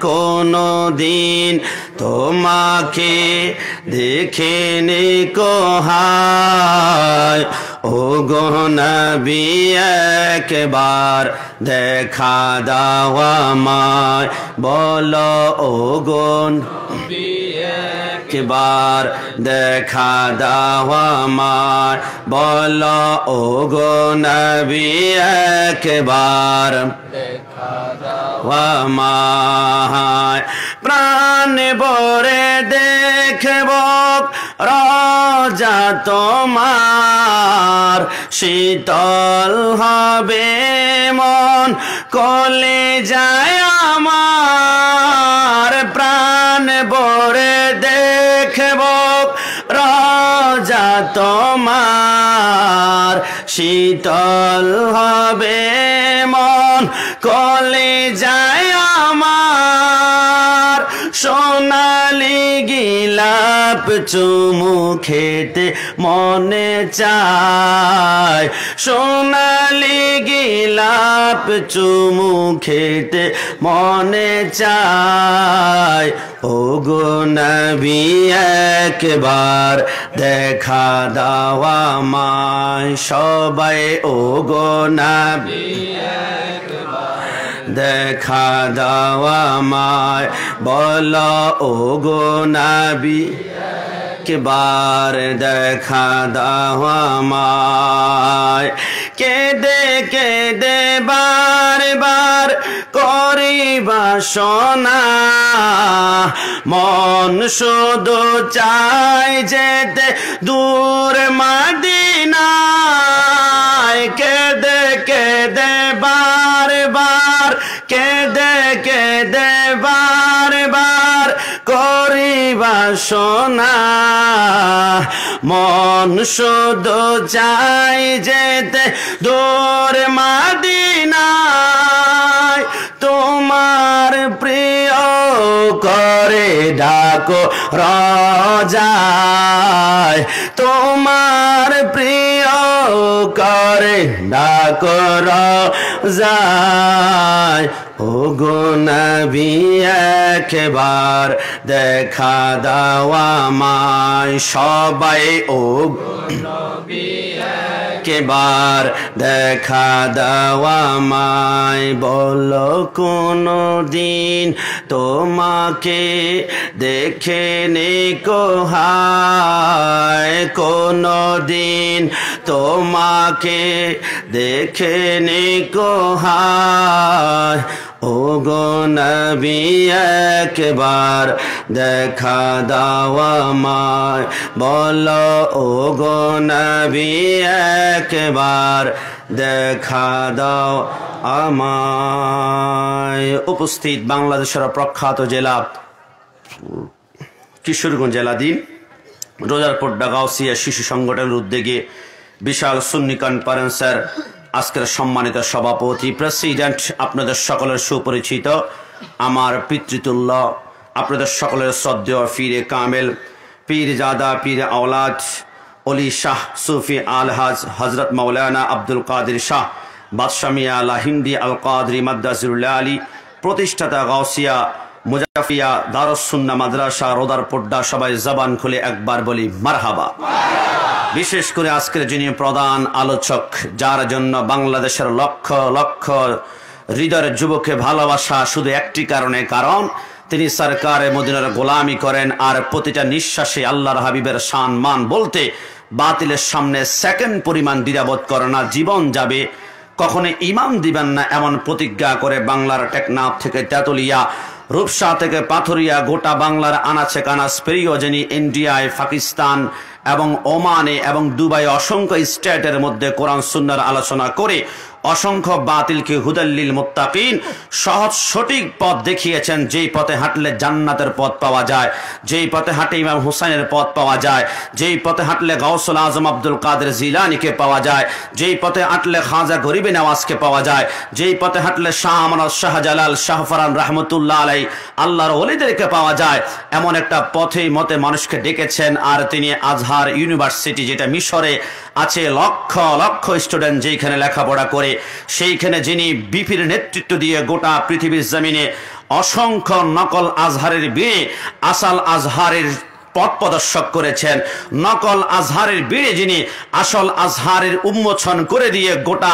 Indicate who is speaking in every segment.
Speaker 1: কোনো দিন তোমাকে দেখিনি কোহায়, ও গো নবী একবার দেখা দাও আমায়, বলো ও গো নবী একবার দেখা দাও আমায়, বলো ও গো নবী একবার দেখা দাও আমায়। প্রাণ ভরে দেখব রোজা তোমার, শীতল হবে মন কোলে যায় আমার। প্রাণ ভরে দেখব রোজা তোমার, শীতল হবে মন কোলে যায় আমার। সোনালি গিলাপ চুমু খেতে মনে চায়, সোনালি গিলাপ চুমু খেতে মনে চায়, ও গো নবী একবার দেখা দাও আমায়। সবাই ও গো নবী দেখা দাও আমায়, বলো ও গো নবী একবার দেখা দাও আমায়। কেঁদে কেঁদে বারবার করি বাসনা, মন শুধু চায় যেতে দূর মদিনায়। কেঁদে কেঁদে বারবার, কেঁদে কেঁদে বারবার করি বাসনা, মন শুধু চাই যেতে দূর মদিনায়। তোমার প্রিয় করে ডাকো রোজায়, তোমার প্রিয় করে ডাকো রোজায়, ও গো নবী একবার দেখা দাও আমায়। সবাই ও নবী একবার দেখা দাও আমায়, বলো কোনো দিন তোমাকে দেখেনি কোহায়, কোনো দিন তোমাকে দেখেনি কোহায়, ও গো নবী একবার দেখা দাও আমায়, বলো ও গো নবী একবার দেখা দাও আমায়। উপস্থিত বাংলাদেশের প্রখ্যাত জেলা কিশোরগঞ্জ জেলাধীন রোজারপড্ডা গাউসিয়া শিশু সংগঠনের উদ্যোগে বিশাল সুন্নি কনফারেন্সের আজকের সম্মানিত সভাপতি প্রেসিডেন্ট, আপনাদের সকলের সুপরিচিত আমার পিতৃতুল্য, আপনাদের সকলের শ্রদ্ধেয় পীরে কামেল, পীরজাদা, পীর আওলাদ, অলি শাহ সুফি আলহাজ হজরত মৌলানা আব্দুল কাদের শাহ বাদশাহ মিয়া আলা হিন্দি আল কাদরি মাদ্রাসুল্লাহ আলী, প্রতিষ্ঠাতা গাউসিয়া মুজাফিয়া দারুস সুন্নাহ মাদ্রাসা রোজারপড্ডা। সবাই জবান খুলে একবার বলি মারহাবা। বিশেষ করে আজকের যিনি প্রধান আলোচক, যার জন্য বাংলাদেশের লক্ষ লক্ষ হৃদয়ের যুবকে ভালোবাসা শুধু একটি কারণে, কারণ তিনি সরকারে মদিনার গোলামি করেন আর প্রতিটা নিঃশ্বাসে আল্লাহর হাবিবের শান মান বলতে বাতিলের সামনে সেকেন্ড পরিমাণ দ্বিধাবোধ করে না। জীবন যাবে, কখনো ইমাম দিবেন না এমন প্রতিজ্ঞা করে বাংলার টেকনাফ থেকে তেতুলিয়া, রূপসা থেকে পাথরিয়া, গোটা বাংলার আনাচে কানাচ পেরিয়ে যিনি ইন্ডিয়ায়, পাকিস্তান এবং ওমানে এবং দুবাই অসংখ্য স্টেটের মধ্যে কোরআন সুন্নাহর আলোচনা করে অসংখ্য বাতিলকে হুদাল্লিল মুত্তাকিন সহজ সঠিক পথ দেখিয়েছেন, যেই পথে হাঁটলে জান্নাতের পথ পাওয়া যায়, যেই পথে হাঁটে ইমাম হুসাইনের পথ পাওয়া যায়, যেই পথে হাঁটলে গাউসুল আজম আব্দুল কাদের জিলানীকে পাওয়া যায়, যেই পথে হাঁটলে খাজা গরিবে নওয়াজকে পাওয়া যায়, যেই পথে হাঁটলে শাহ আমানত, শাহজালাল, শাহফরান রহমতুল্লাহ আলাই আল্লাহর ওলিদেরকে পাওয়া যায়, এমন একটা পথেই মতে মানুষকে ডেকেছেন। আর তিনি আজহার ইউনিভার্সিটি, যেটা মিশরে আছে লক্ষ লক্ষ স্টুডেন্ট যেখানে লেখাপড়া করে, সেইখানে যিনি বিপির নেতৃত্ব দিয়ে গোটা পৃথিবীর জমিনে অসংখ্য নকল আজহারের বিয়ে আসল আজহারের পথ প্রদর্শক করেছেন, নকল আজহারের বিড়ে যিনি আসল আজহারের উন্মোচন করে দিয়ে গোটা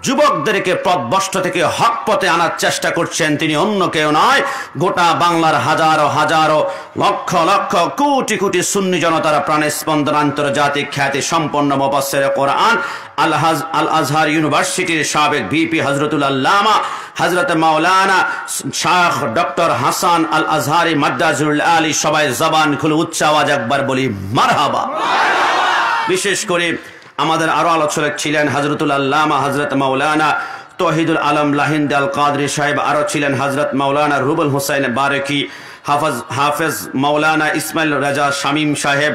Speaker 1: যুবকদেরকে পথভ্রষ্ট থেকে হক পথে আনার চেষ্টা করছেন, তিনি অন্য কেউ নয়, গোটা বাংলার হাজারো হাজারো লক্ষ লক্ষ কোটি কোটি সুন্নি জনতার প্রাণের স্পন্দন আন্তর্জাতিক খ্যাতি সম্পন্ন মুফাসসির কোরআন আল আজহার ইউনিভার্সিটির সাবেক ভিপি হযরতুল আল্লামা হযরত মাওলানা শাহ ডক্টর হাসান আল আজহারি মাদ্দাজুল আলী। সবাই জবান খুলে উচ্চ আওয়াজ একবার বলি মারহাবা। বিশেষ করে আমাদের আরো আলোচক ছিলেন হযরতুল আল্লামা হযরত মাওলানা তৌহিদুল আলম লাহিন্দি আল কাদরি সাহেব, আরো ছিলেন হযরত মাওলানা রুবুল হুসাইন বারেকি, হাফেজ মাওলানা ইসমাইল রাজা শামীম সাহেব,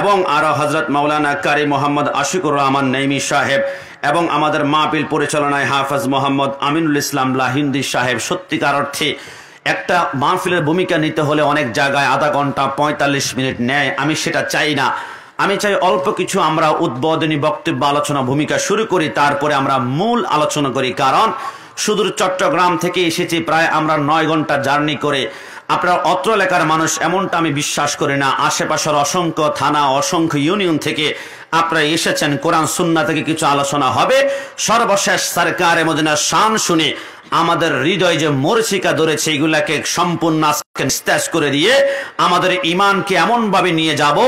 Speaker 1: এবং আরো হযরত মাওলানা কারি মোহাম্মদ আশিকুর রহমান নাইমি সাহেব, এবং আমাদের মাহফিল পরিচালনায় হাফেজ মোহাম্মদ আমিনুল ইসলাম লাহিন্দি সাহেব। সত্যিকার অর্থে একটা মাহফিলের ভূমিকা নিতে হলে অনেক জায়গায় আধা ঘন্টা 45 মিনিট নেয়, আমি সেটা চাই না। আমি চাই অল্প কিছু আমরা উদ্বোধনী বক্তব্য আলোচনা ভূমিকা শুরু করি, তারপরে আমরা মূল আলোচনা করি। কারণ সুদূর চট্টগ্রাম থেকে এসেছি প্রায় আমরা 9 ঘন্টা জার্নি করে। আপনার অত্র এলাকার মানুষ এমনটা আমি বিশ্বাস করি না, আশেপাশের অসংখ্য থানা অসংখ্য ইউনিয়ন থেকে আপনারা এসেছেন, কোরআন সুন্নাহ থেকে কিছু আলোচনা হবে। সর্বশেষ সরকারে মদিনা শান শুনে আমাদের হৃদয় যে মরচিকা ধরেছে এগুলাকে সম্পূর্ণ নিস্তেজ করে দিয়ে আমাদের ইমানকে এমন ভাবে নিয়ে যাব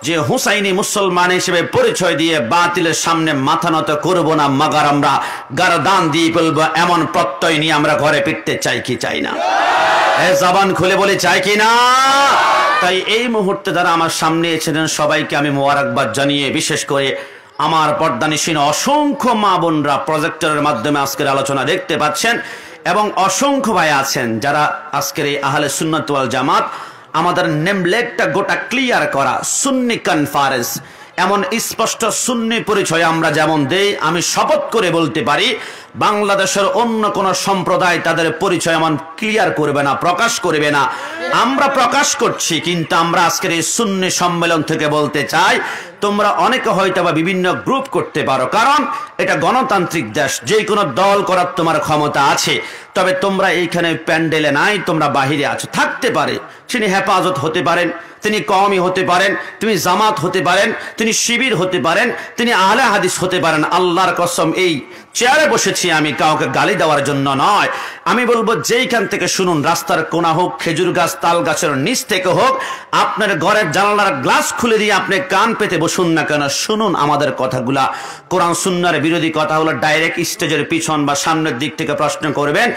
Speaker 1: যে হুসাইনি মুসলমান হিসেবে পরিচয় দিয়ে বাতিলের সামনে মাথা নত করব না, মাগার আমরা গারদান দিয়ে ফেলবো, এমন প্রত্যয় নিয়ে আমরা ঘরে ফিরতে চাই কি চাই না? জবান খুলে বলে চাই কি না? তাই এই মুহূর্তে যারা আমার সামনে এসেছেন সবাইকে আমি মোবারকবাদ জানিয়ে, বিশেষ করে আমার পর্দানিসীন অসংখ্য মা বোনরা প্রজেক্টরের মাধ্যমে আজকের আলোচনা দেখতে পাচ্ছেন, এবং অসংখ্য ভাই আছেন যারা আজকের এই আহলে সুন্নাত ওয়াল জামাত আমাদের নেমলেটটা গোটা ক্লিয়ার করা সুন্নি কনফারেন্স, এমন স্পষ্ট সুন্নি পরিচয় আমরা যেমন দেই, আমি শপথ করে বলতে পারি বাংলাদেশের অন্য কোন সম্প্রদায় তাদের পরিচয় এমন ক্লিয়ার করবে না, প্রকাশ করবে না। আমরা প্রকাশ করছি, কিন্তু আমরা আজকের এই সুন্নি সম্মেলন থেকে বলতে চাই তোমরা অনেকে হয়তো বা বিভিন্ন গ্রুপ করতে পারো, কারণ এটা গণতান্ত্রিক দেশ, যে কোনো দল করার তোমার ক্ষমতা আছে, তবে তোমরা এইখানে প্যান্ডেলে নাই, তোমরা বাহিরে আছো। থাকতে পারে তিনি হেফাজত হতে পারেন, তিনি কওমি হতে পারেন, তিনি জামাত হতে পারেন, তিনি শিবির হতে পারেন, তিনি আহলে হাদিস হতে পারেন। আল্লাহর কসম এই চেয়ারে বসেছি আমি কাউকে গালি দেওয়ার জন্য নয়, আমি বলবো যেইখান থেকে শুনুন, রাস্তার কোনা হোক, খেজুর গাছ তাল গাছের নিচ থেকে হোক, আপনার ঘরের জানালার গ্লাস খুলে দিয়ে আপনি কান পেতে বসুন না কেন, শুনুন আমাদের কথাগুলা। কোরআন সুন্নাহর বিরোধী কথা হলো ডাইরেক্ট স্টেজের পিছন বা সামনের দিক থেকে প্রশ্ন করবেন।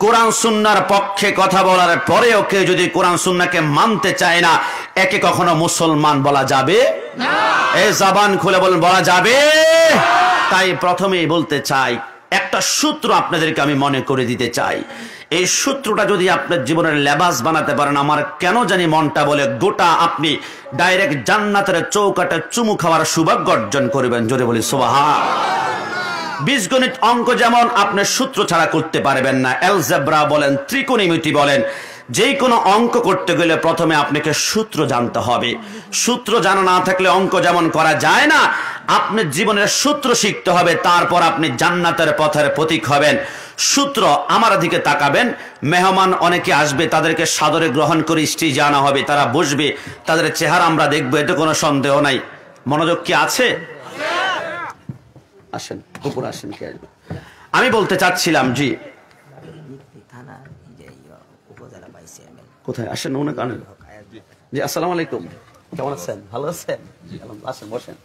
Speaker 1: কোরআন সুন্নাহর পক্ষে কথা বলার পরেও কেউ যদি কোরআন সুন্নাহকে মানতে চায় না, একে কখনো মুসলমান বলা যাবে না। এই জবান খুলে বলেন বলা যাবে। তাই প্রথমেই বলতে চাই, একটা সূত্র আপনাদেরকে আমি মনে করে দিতে চাই, এই সূত্রটা যদি আপনার জীবনের লেবাস বানাতে পারেন, আমার কেন জানি মনটা বলে গোটা আপনি ডাইরেক্ট জান্নাতের চৌকাটে চুমু খাওয়ার সৌভাগ্য অর্জন করবেন। জোরে বলি সুবহান। বীজগণিত অঙ্ক যেমন আপনি সূত্র ছাড়া করতে পারবেন না, অ্যালজেব্রা বলেন, ত্রিকোণমিতি বলেন, যে কোনো অঙ্ক করতে গেলে প্রথমে আপনাকে সূত্র জানতে হবে। সূত্র জানা না থাকলে অঙ্ক যেমন করা যায় না, আপনার জীবনের সূত্র শিখতে হবে, তারপর আপনি জান্নাতের পথের প্রতীক হবেন। সূত্র আমার দিকে তাকাবেন, মেহমান অনেকে আসবে, তাদেরকে সাদরে গ্রহণ করে স্টেজে আনা হবে, তারা বসবে, তাদের চেহারা আমরা দেখবো, এতে কোনো সন্দেহ নাই। মনোযোগ কি আছে? আসেন উপর আসেন, কে আসবে? আমি বলতে চাচ্ছিলাম, জি কোথায় আসেন? জি আসসালামু আলাইকুম, কেমন আছেন? ভালো আছেন? আসেন বসেন।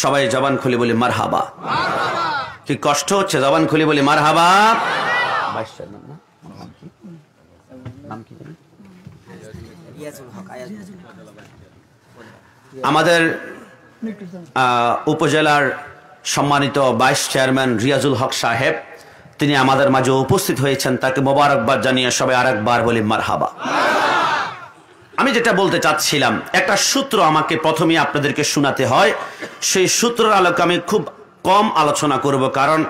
Speaker 1: সবাই জবান খুলে বলি মারহাবা। কি কষ্ট হচ্ছে? জবান খুলে বলি মারহাবা। আমাদের উপজেলার সম্মানিত ভাইস চেয়ারম্যান রিয়াজুল হক সাহেব, তিনি আমাদের মাঝে উপস্থিত হয়েছেন, তাকে মোবারকবাদ জানিয়ে সবাই আরেকবার বলি মারহাবা। আমি যেটা বলতে চাচ্ছিলাম, একটা সূত্র আমাকে প্রথমে আপনাদেরকে শোনাতে হয়, সেই সূত্রের আলোকে আমি খুব কম আলোচনা করব, কারণ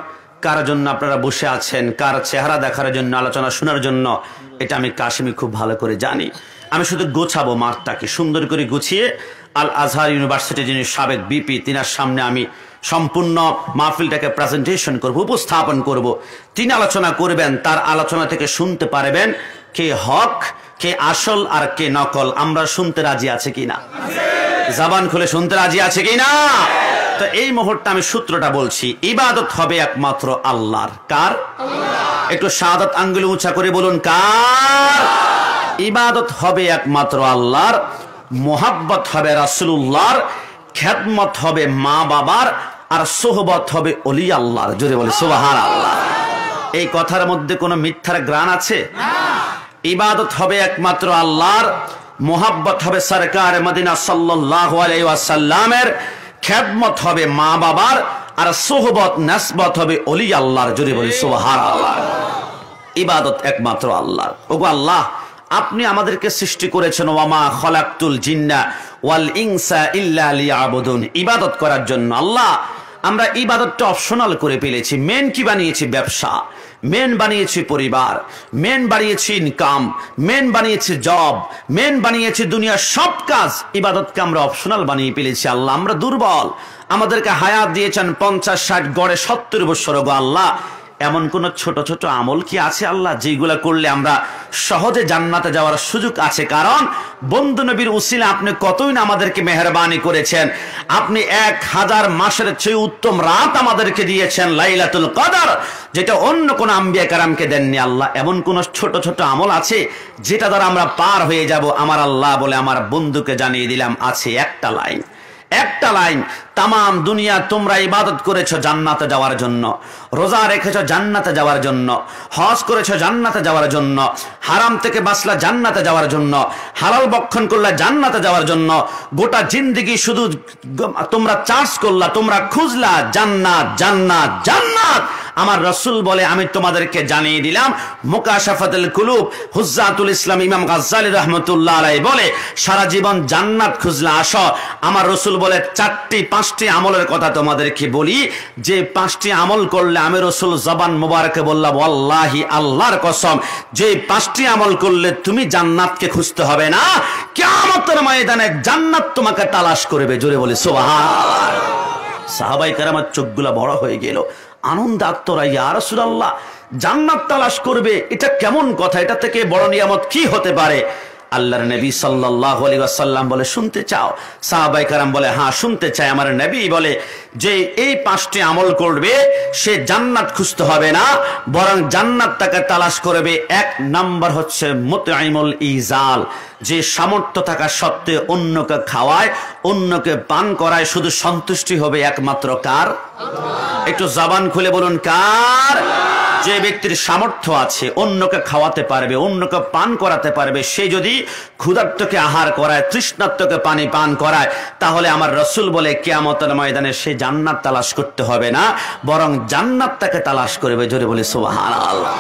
Speaker 1: কার জন্য আপনারা বসে আছেন, কার চেহারা দেখার জন্য, আলোচনা শোনার জন্য, এটা আমি কাশিমি খুব ভালো করে জানি। আমি শুধু গোছাবো মাঠটাকে সুন্দর করে গুছিয়ে আল আজহার ইউনিভার্সিটি যিনি সাবেক বিপি, তিনার সামনে আমি সম্পূর্ণ মাহফিলটাকে প্রেজেন্টেশন করব, উপস্থাপন করব। তিনি আলোচনা করবেন, তার আলোচনা থেকে শুনতে পারবেন কে হক, কে আসল আর কে নকল। আমরা শুনতে রাজি আছে কিনা? জবান খুলে শুনতে রাজি আছে কিনা? তো এই মুহূর্তে আমি সূত্রটা বলছি, ইবাদত হবে একমাত্র আল্লাহর। কার? একটু শাহাদাত আঙ্গুল উঁচা করে বলুন, কার? ইবাদত হবে একমাত্র আল্লাহর, মোহাব্বত হবে রাসূলুল্লাহর, খেদমত হবে মা বাবার, আর সোহবত হবে ওলি আল্লাহর। জোরে বলে সুবহানাল্লাহ। এই কথার মধ্যে কোনো মিথ্যার গ্রাণ আছে? ইবাদত হবে একমাত্র আল্লাহর, মোহাব্বত হবে সরকার মদিনা সাল্লাল্লাহু আলাইহি ওয়াসাল্লামের, খেদমত হবে মা বাবার, আর সোহবত নাসবত হবে ওলি আল্লাহর। জোরে বলি সুবহানাল্লাহ। ইবাদত একমাত্র আল্লাহর। ওগো আল্লাহ, আপনি আমাদেরকে সৃষ্টি করেছেন ওয়ামা খলাকতুল জিন্না ওয়াল ইনসা ইল্লা লিয়াবুদুন, ইবাদত করার জন্য। আল্লাহ, আমরা ইবাদতটা অপশনাল করে ফেলেছি। মেন কি বানিয়েছি? ব্যবসা। মেন বানিয়েছি পরিবার, মেন বানিয়েছি ইনকাম, মেন বানিয়েছি জব, মেন বানিয়েছি দুনিয়ার সব কাজ। ইবাদতকে আমরা অপশনাল বানিয়ে ফেলেছি। আল্লাহ, আমরা দুর্বল, আমাদেরকে হায়াত দিয়েছেন 50-60 গড়ে 70 বছর। গো আল্লাহ, এমন কোন ছোট ছোট আমল কি আছে আল্লাহ যেগুলা করলে আমরা সহজে জান্নাতে যাওয়ার সুযোগ আছে? কারণ বন্ধু নবীর উসিলা আপনি কতই না আমাদেরকে মেহেরবানি করেছেন। আপনি 1000 মাসের চেয়ে উত্তম রাত আমাদেরকে দিয়েছেন, লাইলাতুল কদর, যেটা অন্য কোন আম্বিয়া কারামকে দেননি। আল্লাহ, এমন কোন ছোট ছোট আমল আছে যেটা দ্বারা আমরা পার হয়ে যাব? আমার আল্লাহ বলে আমার বন্ধুকে জানিয়ে দিলাম, আছে একটা লাইন। একটা লাইন, তাম দুনিয়া তোমরা ইবাদত করেছো জান্নাতে যাওয়ার জন্য, রোজা রেখেছো জান্নাতে যাওয়ার জন্য, হজ করেছো জান্নাতে যাওয়ার জন্য, হারাম থেকে বাঁচলা জান্নাতে যাওয়ার জন্য, হালাল বক্ষণ করলা জান্নাতে যাওয়ার জন্য, গোটা জিন্দেগি শুধু তোমরা চার্জ করলা, তোমরা খুঁজলা জান্নাত জান্নাত জান্নাত। আমার রাসূল বলে আমি তোমাদেরকে জানিয়ে দিলাম, মুকাশাফাতুল কুলুব হুজ্জাতুল ইসলাম ইমাম গাজ্জালী রাহমাতুল্লাহ আলাইহি বলে সারা জীবন জান্নাত খুঁজলা আসো। আমার রাসূল বলে 5টি আমলের কথা তোমাদেরকে বলি, যে 5টি আমল করলে আমি রাসূল জবান মোবারকে বললাম ওয়াল্লাহি, আল্লাহর কসম, যে 5টি আমল করলে তুমি জান্নাতকে খুঁজতে হবে না, কিয়ামতের ময়দানে জান্নাত তোমাকে তালাশ করবে। জোরে বলি সুবহানাল্লাহ। সাহাবায়ে কেরামের চোখগুলা বড় হয়ে গেল, আনন্দ আত্মরা, ইয়া রাসূলুল্লাহ, জান্নাত তালাশ করবে, এটা কেমন কথা? এটা থেকে বড় নিয়ামত কি হতে পারে? আল্লাহর নবী সাল্লাল্লাহু আলাইহি ওয়াসাল্লাম বলে, শুনতে চাও? সাহাবায়ে কেরাম বলে, হ্যাঁ শুনতে চাই। আমার নবী বলে যে এই 5টি আমল করবে সে জান্নাত খুঁজতে হবে না, বরং জান্নাত তাকে তালাশ করবে। 1 নাম্বার হচ্ছে মুতঈমুল ইজাল, যে সামর্থ্য থাকা সত্ত্বে অন্যকে খাওয়ায়, অন্যকে পান করায়, শুধু সন্তুষ্টি হবে একমাত্র কার? একটু জবান খুলে বলুন, কার? যে ব্যক্তির সামর্থ্য আছে, অন্যকে খাওয়াতে পারবে, অন্যকে পান করাতে পারবে, সে যদি ক্ষুধার্তকে আহার করায়, তৃষ্ণার্তকে পানি পান করায়, তাহলে আমার রাসূল বলে কিয়ামতের ময়দানে সে জান্নাত তালাশ করতে হবে না, বরং জান্নাত তাকে তালাশ করবে। জোরে বলি সুবহানাল্লাহ।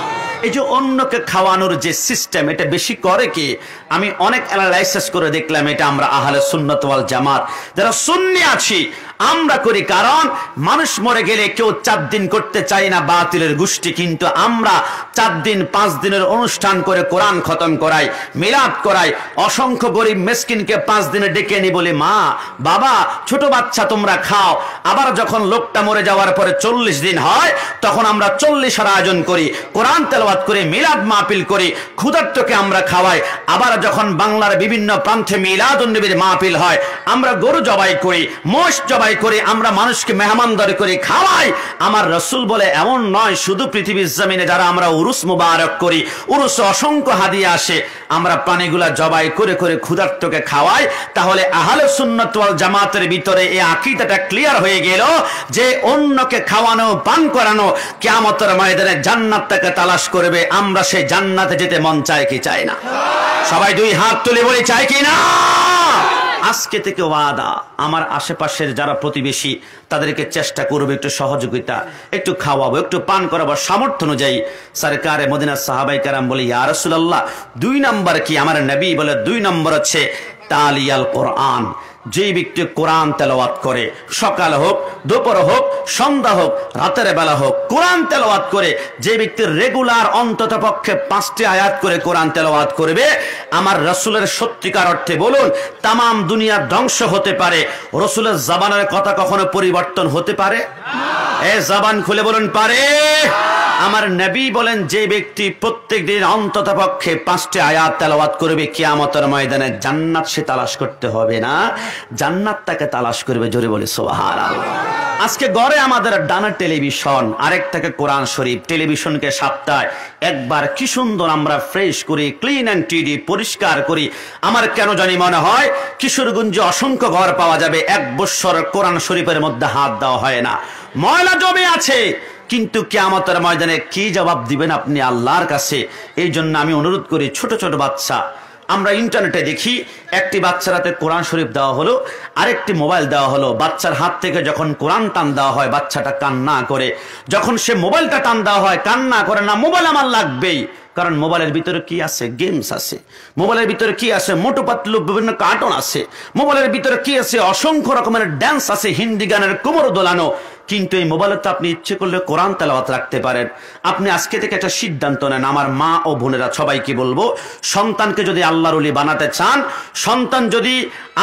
Speaker 1: এই যে অন্যকে খাওয়ানোর যে সিস্টেম, এটা বেশি করে কি? আমি অনেক অ্যানালাইসিস করে দেখলাম, এটা আমরা আহলে সুন্নাত ওয়াল জামাত যারা সুন্নি আছি আমরা করি। কারণ মানুষ মরে গেলে কেউ 4 দিন করতে চাই না, বাতিলের গোষ্ঠী, কিন্তু আমরা 4 দিন 5 দিনের অনুষ্ঠান করে কোরআন খতম করাই, মিলাদ করাই, অসংখ্য গরিব মিসকিনকে 5 দিনে ডেকে নি, বলি মা বাবা ছোট বাচ্চা তোমরা খাও। আবার যখন লোকটা মরে যাওয়ার পরে 40 দিন হয়, তখন আমরা 40-এর আয়োজন করি, কোরআন তেলাওয়াত করি, মিলাদ মাহফিল করি, ক্ষুধার্তকে আমরা খাওয়াই। আবার যখন বাংলার বিভিন্ন প্রান্তে মিলাদুন নবীর মাহফিল হয়, আমরা গরু জবাই করি, মোষ জবাই করি, আমরা মানুষকে মেহমানদারি করে খাওয়াই। আমার রাসূল বলে এমন নয় শুধু পৃথিবীর জমিনে যারা আমরা উরুস মুবারক করি, উরুসে অসংখ্য হাদিয়া আসে, আমরা প্রাণীগুলা জবাই করে করে ক্ষুধার্তকে খাওয়াই। তাহলে আহলে সুন্নাত ওয়াল জামাতের ভিতরে এই আকীদাটা ক্লিয়ার হয়ে গেল যে অন্যকে খাওয়ানো, পান করানো কিয়ামতের ময়দানে জান্নাত তাকে তালাশ করবে। আমরা সেই জান্নাতে যেতে মন চায় কি চাই না? সবাই 2 হাত তুলে বলি, চাই কি না? আজকে থেকে ওয়াদা, আমার আশেপাশের যারা প্রতিবেশী তাদেরকে চেষ্টা করবো, একটু সহযোগিতা, একটু খাওয়াবো, একটু পান করাবো সামর্থ্য অনুযায়ী। সরকারে মদিনা সাহাবায়ে কেরাম বলে, ইয়া রাসূলুল্লাহ 2 নাম্বার কি? আমার নবী বলে 2 নম্বর হচ্ছে তালিয়াল কোরআন, যে ব্যক্তি কোরআন তেলাওয়াত করে, সকাল হোক, দুপুর হোক, সন্ধ্যা হোক, রাতের বেলা হোক, কোরআন তেলাওয়াত করে, যে ব্যক্তি রেগুলার অন্তত পক্ষে 5টি আয়াত করে কোরআন তেলাওয়াত করবে, আমার রাসূলের সত্যিকার অর্থে বলুন, তামাম দুনিয়া ধ্বংস হতে পারে, রাসূলের জবানের কথা কখনো পরিবর্তন হতে পারে? এই জবান খুলে বলুন, পারে? আমার নবী বলেন, যে ব্যক্তি প্রত্যেকদিন অন্তত পক্ষে 5টি আয়াত তেলাওয়াত করবে, কিয়ামতের ময়দানে জান্নাত সে তালাশ করতে হবে না, জান্নাত তাকে তালাশ করবে। জোরে বলে সুবহানাল্লাহ। আজকে ঘরে আমাদের ডানা টেলিভিশন, আরেকটাকে কোরআন শরীফ। টেলিভিশনকে সপ্তাহে একবার কি সুন্দর আমরা ফ্রেশ করি, ক্লিন অ্যান্ড টিডি পরিষ্কার করি। আমার কেন জানি মনে হয় কিশোরগঞ্জে অসংখ্য ঘর পাওয়া যাবে 1 বছর কোরআন শরীফের মধ্যে হাত দেওয়া হয় না, ময়লা জমে আছে। কিন্তু কিয়ামতের ময়দানে কি জবাব দিবেন আপনি আল্লাহর কাছে? এই জন্য আমি অনুরোধ করি, ছোট ছোট বাচ্চা, আমরা ইন্টারনেটে দেখি একটি বাচ্চার হাতে কোরআন শরীফ দেওয়া হলো, আরেকটি মোবাইল দেওয়া হলো। বাচ্চার হাত থেকে যখন কোরআন টান দেওয়া হয়, বাচ্চাটা কান্না করে। যখন সে মোবাইলটা টান দেওয়া হয়, কান্না করে না, মোবাইল আমার লাগবেই। কারণ মোবাইলের ভিতরে কি আছে? গেমস আছে। মোবাইলের ভিতরে কি আছে? মোটু পাতলু বিভিন্ন কার্টুন আছে। মোবাইলের ভিতরে কি আছে? অসংখ্য রকমের ড্যান্স আছে, হিন্দি গানের কোমর দোলানো। কিন্তু এই মোবাইলে তো আপনি ইচ্ছে করলে কোরআন তেলাওয়াত রাখতে পারেন। আপনি আজকে থেকে একটা সিদ্ধান্ত নেন, আমার মা ও বোনেরা সবাইকে বলবো, সন্তানকে যদি আল্লাহর ওলি বানাতে চান, সন্তান যদি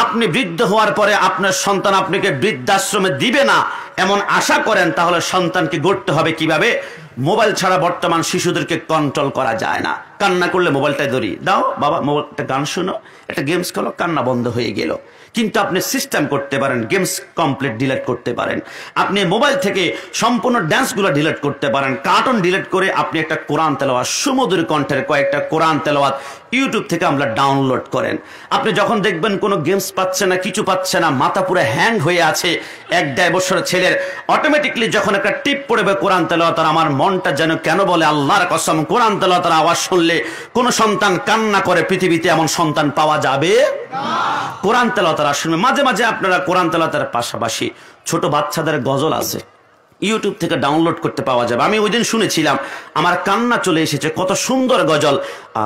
Speaker 1: আপনি বৃদ্ধ হওয়ার পরে আপনার সন্তান আপনাকে বৃদ্ধাশ্রমে দিবে না এমন আশা করেন, তাহলে সন্তানকে গড়তে হবে কিভাবে? মোবাইল ছাড়া বর্তমান শিশুদেরকে কন্ট্রোল করা যায় না। কান্না করলে মোবাইলটাই ধরি, দাও বাবা মোবাইল, একটা গান শোনো, একটা গেমস খেলো, কান্না বন্ধ হয়ে গেল। কিন্তু আপনি সিস্টেম করতে পারেন, গেমস কমপ্লিট ডিলিট করতে পারেন, আপনি মোবাইল থেকে সম্পূর্ণ ড্যান্সগুলো ডিলিট করতে পারেন, কার্টুন ডিলিট করে আপনি একটা কোরআন তেলাওয়াত, সুমধুর কণ্ঠের কয়েকটা কোরআন তেলাওয়াত ইউটিউব থেকে আমরা ডাউনলোড করেন। আপনি যখন দেখবেন কোনো গেমস পাচ্ছে না, কিছু পাচ্ছে না, মাথা পুরো হ্যাং হয়ে আছে, 1-1.5 বছরের ছেলের অটোমেটিকলি যখন একটা টিপ পড়বে কোরআন তেলাওয়াত, আমার মনটা যেন কেন বলে, আল্লাহর কসম, কোরআন তেলাওয়াতের আওয়াজ শুনলে কোন সন্তান কান্না করে? পৃথিবীতে এমন সন্তান পাওয়া যাবে না। কোরআন তেলাওয়াতের শুনবে। মাঝে মাঝে আপনারা কোরআন তেলাওয়াতের পাশাপাশি ছোট বাচ্চাদের গজল আছে, ইউটিউব থেকে ডাউনলোড করতে পাওয়া যাবে। আমি ওই দিন শুনেছিলাম, আমার কান্না চলে এসেছে, কত সুন্দর গজল।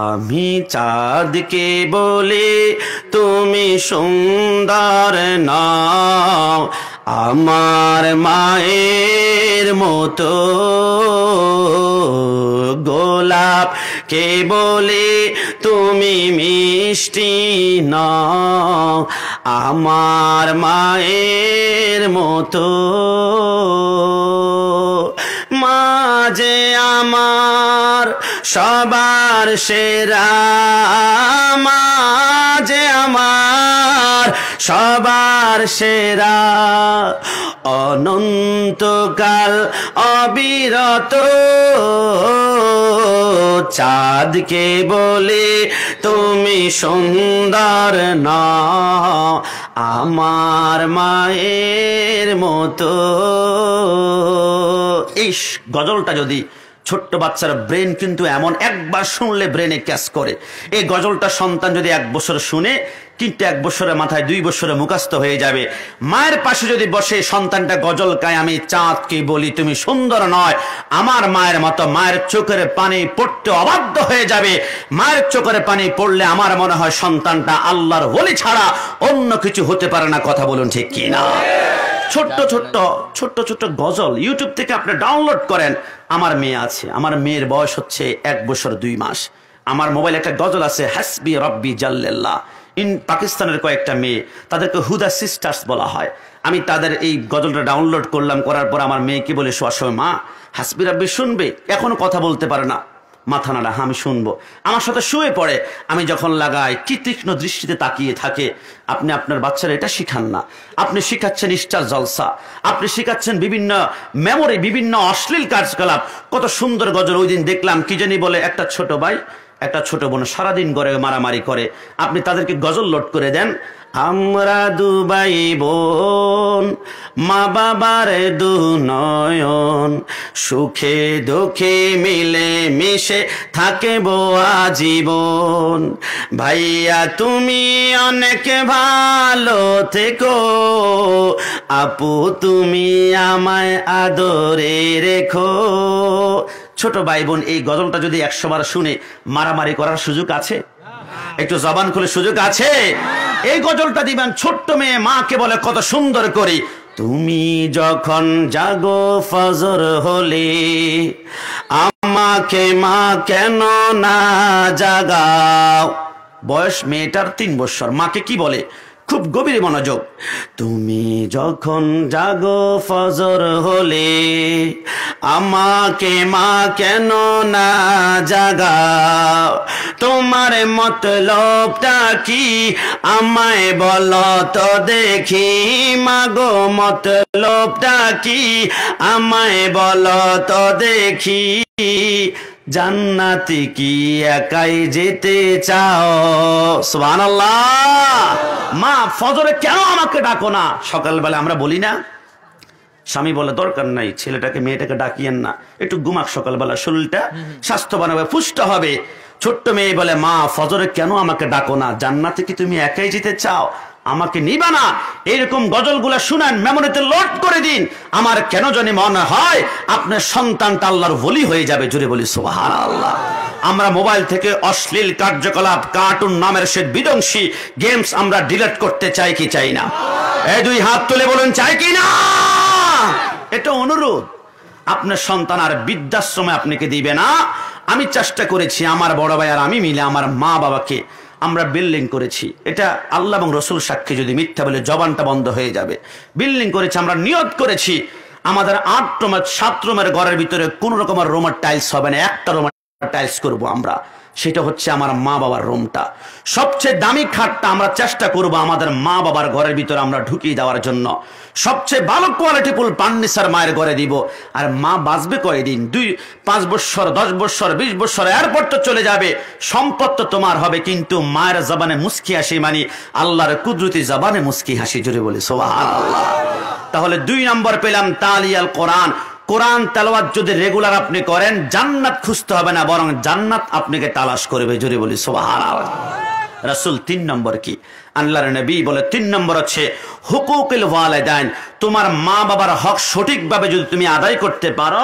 Speaker 1: আমি চাঁদকে বলে তুমি সুন্দর নাও, আমার মায়ের মতো গোলাপ কে বলে তুমি মিষ্টি নাও, আমার মায়ের মতো। মাঝে আমার সবার সেরা, মাঝে আমার সবার সেরা, অনন্তকাল অবিরত চাঁদকে বলে তুমি সুন্দর না, আমার মায়ের মতো। এই গজলটা যদি ছোট্ট বাচ্চার ব্রেন কিন্তু এমন একবার শুনলে ব্রেনে ক্যাচ করে। এই গজলটা সন্তান যদি 1 বছর শুনে, কিন্তু 1 বছরের মাথায় 2 বছরে মুখস্থ হয়ে যাবে। মায়ের পাশে যদি বসে সন্তানটা গজল গায়, আমি চাঁদকে বলি তুমি সুন্দর নয়, আমার মায়ের মতো, মায়ের চোখের পানি পড়তে অবাধ্য হয়ে যাবে। মায়ের চোখের পানি পড়লে আমার মনে হয় সন্তানটা আল্লাহর ওলি ছাড়া অন্য কিছু হতে পারে না। কথা বলুন ঠিক কি না? ছোট্ট ছোট্ট গজল ইউটিউব থেকে আপনি ডাউনলোড করেন। আমার মেয়ে আছে, আমার মেয়ের বয়স হচ্ছে 1 বছর 2 মাস। আমার মোবাইলে একটা গজল আছে, হাসবি রব্বি জাল্লাল্লাহ। পাকিস্তানের কয়েকটা মেয়ে, তাদেরকে হুদা সিস্টার্স বলা হয়। আমি তাদের এই গজলটা ডাউনলোড করলাম, করার পর আমার মেয়েকে বলে শোয়ার সময়, মা হাসবি রব্বি শুনবে? এখনো কথা বলতে পারে না, মাথা নাড়া, আমি শুনবো। আমার সাথে শুয়ে পড়ে, আমি যখন লাগাই কি তীক্ষ্ণ দৃষ্টিতে তাকিয়ে থাকে। আপনি আপনার বাচ্চারা এটা শিখান না, আপনি শিখাচ্ছেন স্টার জলসা, আপনি শিখাচ্ছেন বিভিন্ন মেমোরি, বিভিন্ন অশ্লীল কার্যকলাপ। কত সুন্দর গজল ওই দিন দেখলাম, কি জানি বলে, একটা ছোট ভাই একটা ছোট বোন সারাদিন ঘরে মারামারি করে, আপনি তাদেরকে গজল লোড করে দেন। আমরা 2 ভাই বোন, মা বাবার 2 নয়ন, সুখে দুঃখে মিলে মিশে থাকব আজীবন। ভাইয়া তুমি অনেক ভালো থেকো, আপু তুমি আমায় আদরে রেখো। ছোট ভাই বোন এই গজলটা যদি 100 বার শুনে মারামারি করার সুযোগ আছে? একটু জবান খুলে সুযোগ আছে? এই গজলটা দিবেন। ছোট্ট মেয়ে মাকে বলে কত সুন্দর করে, তুমি যখন জাগো ফজর হলে আমাকে মা কেন না জাগাও। বয়স মেয়েটার 3 বছর। মাকে কি বলে, খুব গভীর মনোযোগ, তুমি যখন জাগো ফজর হলে আমাকে মা কেন না জাগাও, তোমার মতলবটা কি আমায় বলো তো দেখি, মাগো মতলবটা কি আমায় বলো তো দেখি, জান্নাতে কি একাই যেতে চাও। সুবহানাল্লাহ। মা ফজরে কেন আমাকে ডাকো না? সকালবেলা আমরা বলি না, স্বামী বলে দরকার নাই, ছেলেটাকে মেয়েটাকে ডাকিয়েন না, একটু ঘুমাক, সকালবেলা শরীরটা স্বাস্থ্যবান হবে, পুষ্ট হবে। ছোট্ট মেয়ে বলে, মা ফজরে কেন আমাকে ডাকো না? জান্নাতে কি তুমি একাই যেতে চাও, আমাকে নিবা না? এইরকম গজলগুলা শুনেন, মেমোরিতে লোড করে দিন। আমার কেন জানি মনে হয় আপনার সন্তানটা আল্লাহর ওলি হয়ে যাবে। জোরে বলি সুবহানাল্লাহ। আমরা মোবাইল থেকে অশ্লীল কার্যকলাপ, কার্টুন নামের সে বিধ্বংসী গেমস আমরা ডিলিট করতে চাই কি চাই না? এই 2 হাত তুলে বলুন, চাই কি না? এটা অনুরোধ। আপনার সন্তান আর বৃদ্ধাশ্রমে আপনাকে দিবে না। আমি চেষ্টা করেছি, আমার বড় ভাই আর আমি মিলে আমার মা বাবাকে আমরা বিল্ডিং করেছি। এটা আল্লাহ এবং রসুল সাক্ষী, যদি মিথ্যা বলে জবানটা বন্ধ হয়ে যাবে। বিল্ডিং করেছি, আমরা নিয়ত করেছি আমাদের 8 রুমের 7 রুমের ঘরের ভিতরে কোন রকমের রুমের টাইলস হবে না, একটা রুমের টাইলস করবো আমরা। সেটা হচ্ছে আমার মা বাবার রুমটা। সবচেয়ে দামি খাটটা আমরা চেষ্টা করব আমাদের মা বাবার ঘরের ভিতরে আমরা ঢুকিয়ে দেওয়ার জন্য। সবচেয়ে ভালো কোয়ালিটি ফুল ফার্নিচার মায়ের ঘরে দিব। আর মা বাঁচবে কয়দিন? 2-5 বছর, 10 বছর, 20 বছর, এরপর তো চলে যাবে। সম্পদ তো তোমার হবে, কিন্তু মায়ের জবানে মুস্কি হাসি, মানে আল্লাহর কুদরতি জবানে মুস্কি হাসি। জোরে বলি সুবহানাল্লাহ। তাহলে 2 নম্বর পেলাম তালিয়াল কোরআন। কোরআন তেলাওয়াত যদি রেগুলার আপনি করেন, জান্নাত খুঁজতে হবে না, বরং জান্নাত আপনাকে তালাশ করবে। জোরে বলি সুবহানাল্লাহ। রাসূল 3 নম্বর কি? আল্লাহর নবী বলে 3 নম্বর হচ্ছে হুকুকুল ওয়ালিদাইন। তোমার মা বাবার হক সঠিকভাবে যদি তুমি আদায় করতে পারো,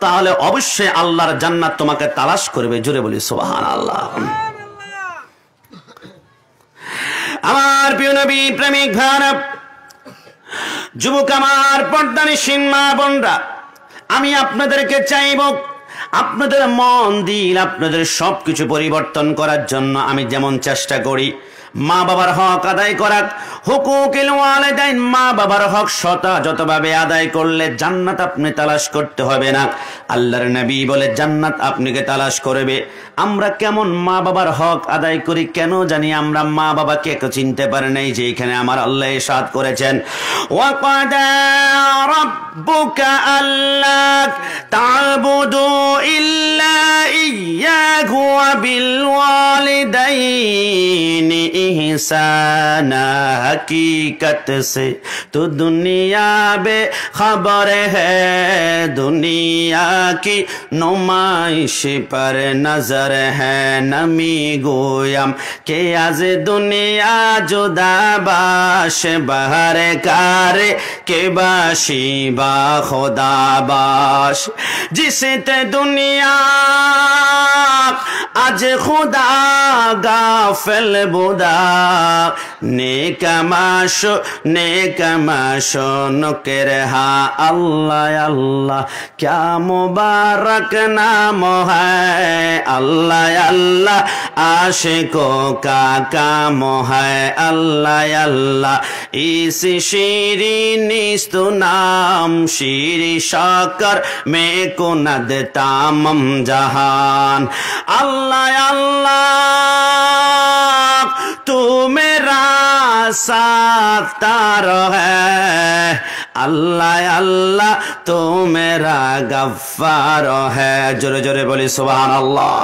Speaker 1: তাহলে অবশ্যই আল্লাহর জান্নাত তোমাকে তালাশ করবে। জোরে বলি সুবহানাল্লাহ। আমার প্রিয় নবী প্রেমিক ভাইরা, যুবক আমার, পর্দানিশীন মা বোনরা, আমি আপনাদেরকে চাইব, আপনাদের মন দিল, আপনাদের সবকিছু পরিবর্তন করার জন্য আমি যেমন চেষ্টা করি, মা বাবার হক আদায় করার, হুকুকুল ওয়ালিদাইন, মা বাবার হক যতভাবে আদায় করলে জান্নাত আপনি তালাশ করতে হবে না। আল্লাহর নবী বলে জান্নাত আপনাকে তালাশ করবে। আমরা কেমন মা বাবার হক আদায় করি? কেন জানি আমরা মা বাবাকে একটু চিনতে পারি নাই, যে এখানে আমার আল্লাহ ইরশাদ করেছেন, ওয়াকাদা রাব্বুকা আল্লা তা'বুদু ইল্লা ইয়্যাহু ওয়া বিল ওয়ালিদাইনি ইহসানা। हकीकत से तो दुनिया बेखबर है, दुनिया की नुमाइश पर नजर है। नमी गोयम के आज दुनिया जुदा बाश, बहर कार के बाशी बा खुदा बाश। जिसे ते दुनिया आज खुदा गाफिल बुदा, नेकमाशो नुकर हा। अल्लाह अल्लाह क्या मुबारक नाम है, अल्लाह अल्लाह आशिकों का काम है। अल्लाह अल्लाह इस शीरीनिस्तु नाम, शीरी शाकर में कुनद तामम जहान। अल्लाह अल्लाह तू मेरा सातार है, अल्लाह अल्लाह तू मेरा गफ्फार है। जोरे जोरे बोली सुबहानाल्लाह।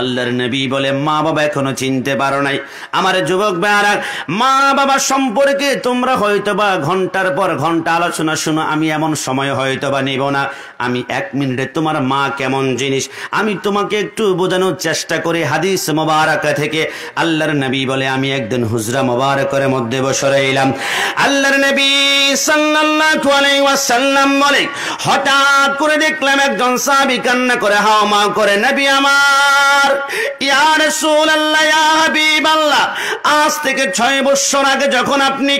Speaker 1: আল্লাহর নবী বলে, মা বাবা এখনো চিনতে পারো নাই? আমার যুবক ভাইরা, মা বাবা সম্পর্কে তোমরা হয়তোবা ঘন্টার পর ঘন্টা আলোচনা শুনো, আমি এমন সময় হয়তোবা নেব না। আমি 1 মিনিটে তোমার মা কেমন জিনিস আমি তোমাকে একটু বোঝানোর চেষ্টা করি হাদিস মোবারক থেকে। আল্লাহর নবী বলে, আমি একদিন হুজরা মোবারকের মধ্যে বসে রইলাম। আল্লাহর নবী সাল্লাল্লাহু আলাইহি ওয়াসাল্লাম বলে, হঠাৎ করে দেখলাম একজন সাহাবী কান্না করে হাওমাও করে, নবী আমার আমার, ইয়া রাসূলুল্লাহ, ইয়া হাবিবাল্লাহ, আজ থেকে 6 বছর আগে যখন আপনি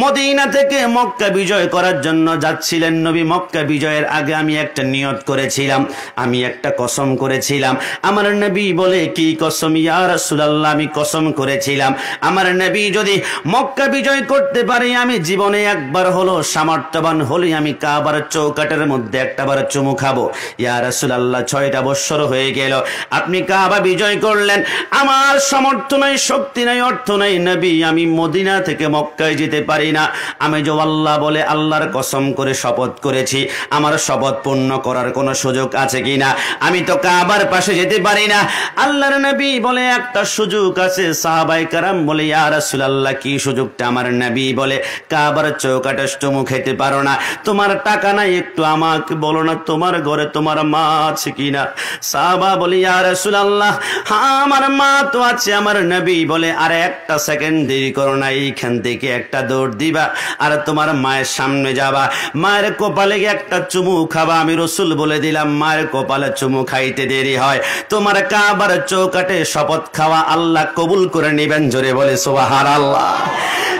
Speaker 1: মদিনা থেকে মক্কা বিজয় করার জন্য যাচ্ছিলেন, নবী মক্কা বিজয়ের আগে আমি একটা নিয়ত করেছিলাম, আমি একটা কসম করেছিলাম। আমার নবী বলে, কি কসম ইয়া রাসূলুল্লাহ? আমি কসম করেছিলাম আমার নবী যদি মক্কা বিজয় করতে পারে, আমি জীবনে একবার হলো সামর্থ্যবান হলে আমি কাবার চৌকাটের মধ্যে একটাবার চুমু খাবো। ইয়া রাসূলুল্লাহ, 6টা বছর হয়ে গেল, আপনি কাবা বিজয় করলেন, আমার সামর্থ্য নাই, শক্তি নাই, অর্থ নাই নবী, আমি মদিনা থেকে মক্কায় যেতে পারি না। আমি যে আল্লাহ বলে আল্লাহর কসম করে শপথ করেছি, আমার শপথ পূর্ণ করার কোনো সুযোগ আছে কিনা? আমি তো কাবার পাশে যেতে পারি না। আল্লাহর নবী বলে, একটা সুযোগ আছে। সাহাবায়ে কেরাম বলে, ইয়া রাসূলুল্লাহ, কি সুযোগটা? আমার নবী বলে, কাবার চৌকাটে চুমু খেতে পারো না, তোমার টাকা নাই, একটু আমাকে বলো না তোমার ঘরে তোমার মা আছে কিনা? সাহাবা বলে, ইয়া রাসূলুল্লাহ, হ্যাঁ আমার মা তো আছে। আমার নবী বলে, আরে একটা সেকেন্ড দেরি করো না, এইখান থেকে একটা দৌড় দিবা আর তোমার মায়ের সামনে যাবা, মায়ের কপালে একটা চুমু খাবা। আমি রাসূল বলে দিলাম, মায়ের কপালে চুমু খাইতে দেরি হয়, তোমার কাবার চৌকাটে শপথ খাওয়া আল্লাহ কবুল করে নেবেন। জোরে বলে সুবহানাল্লাহ।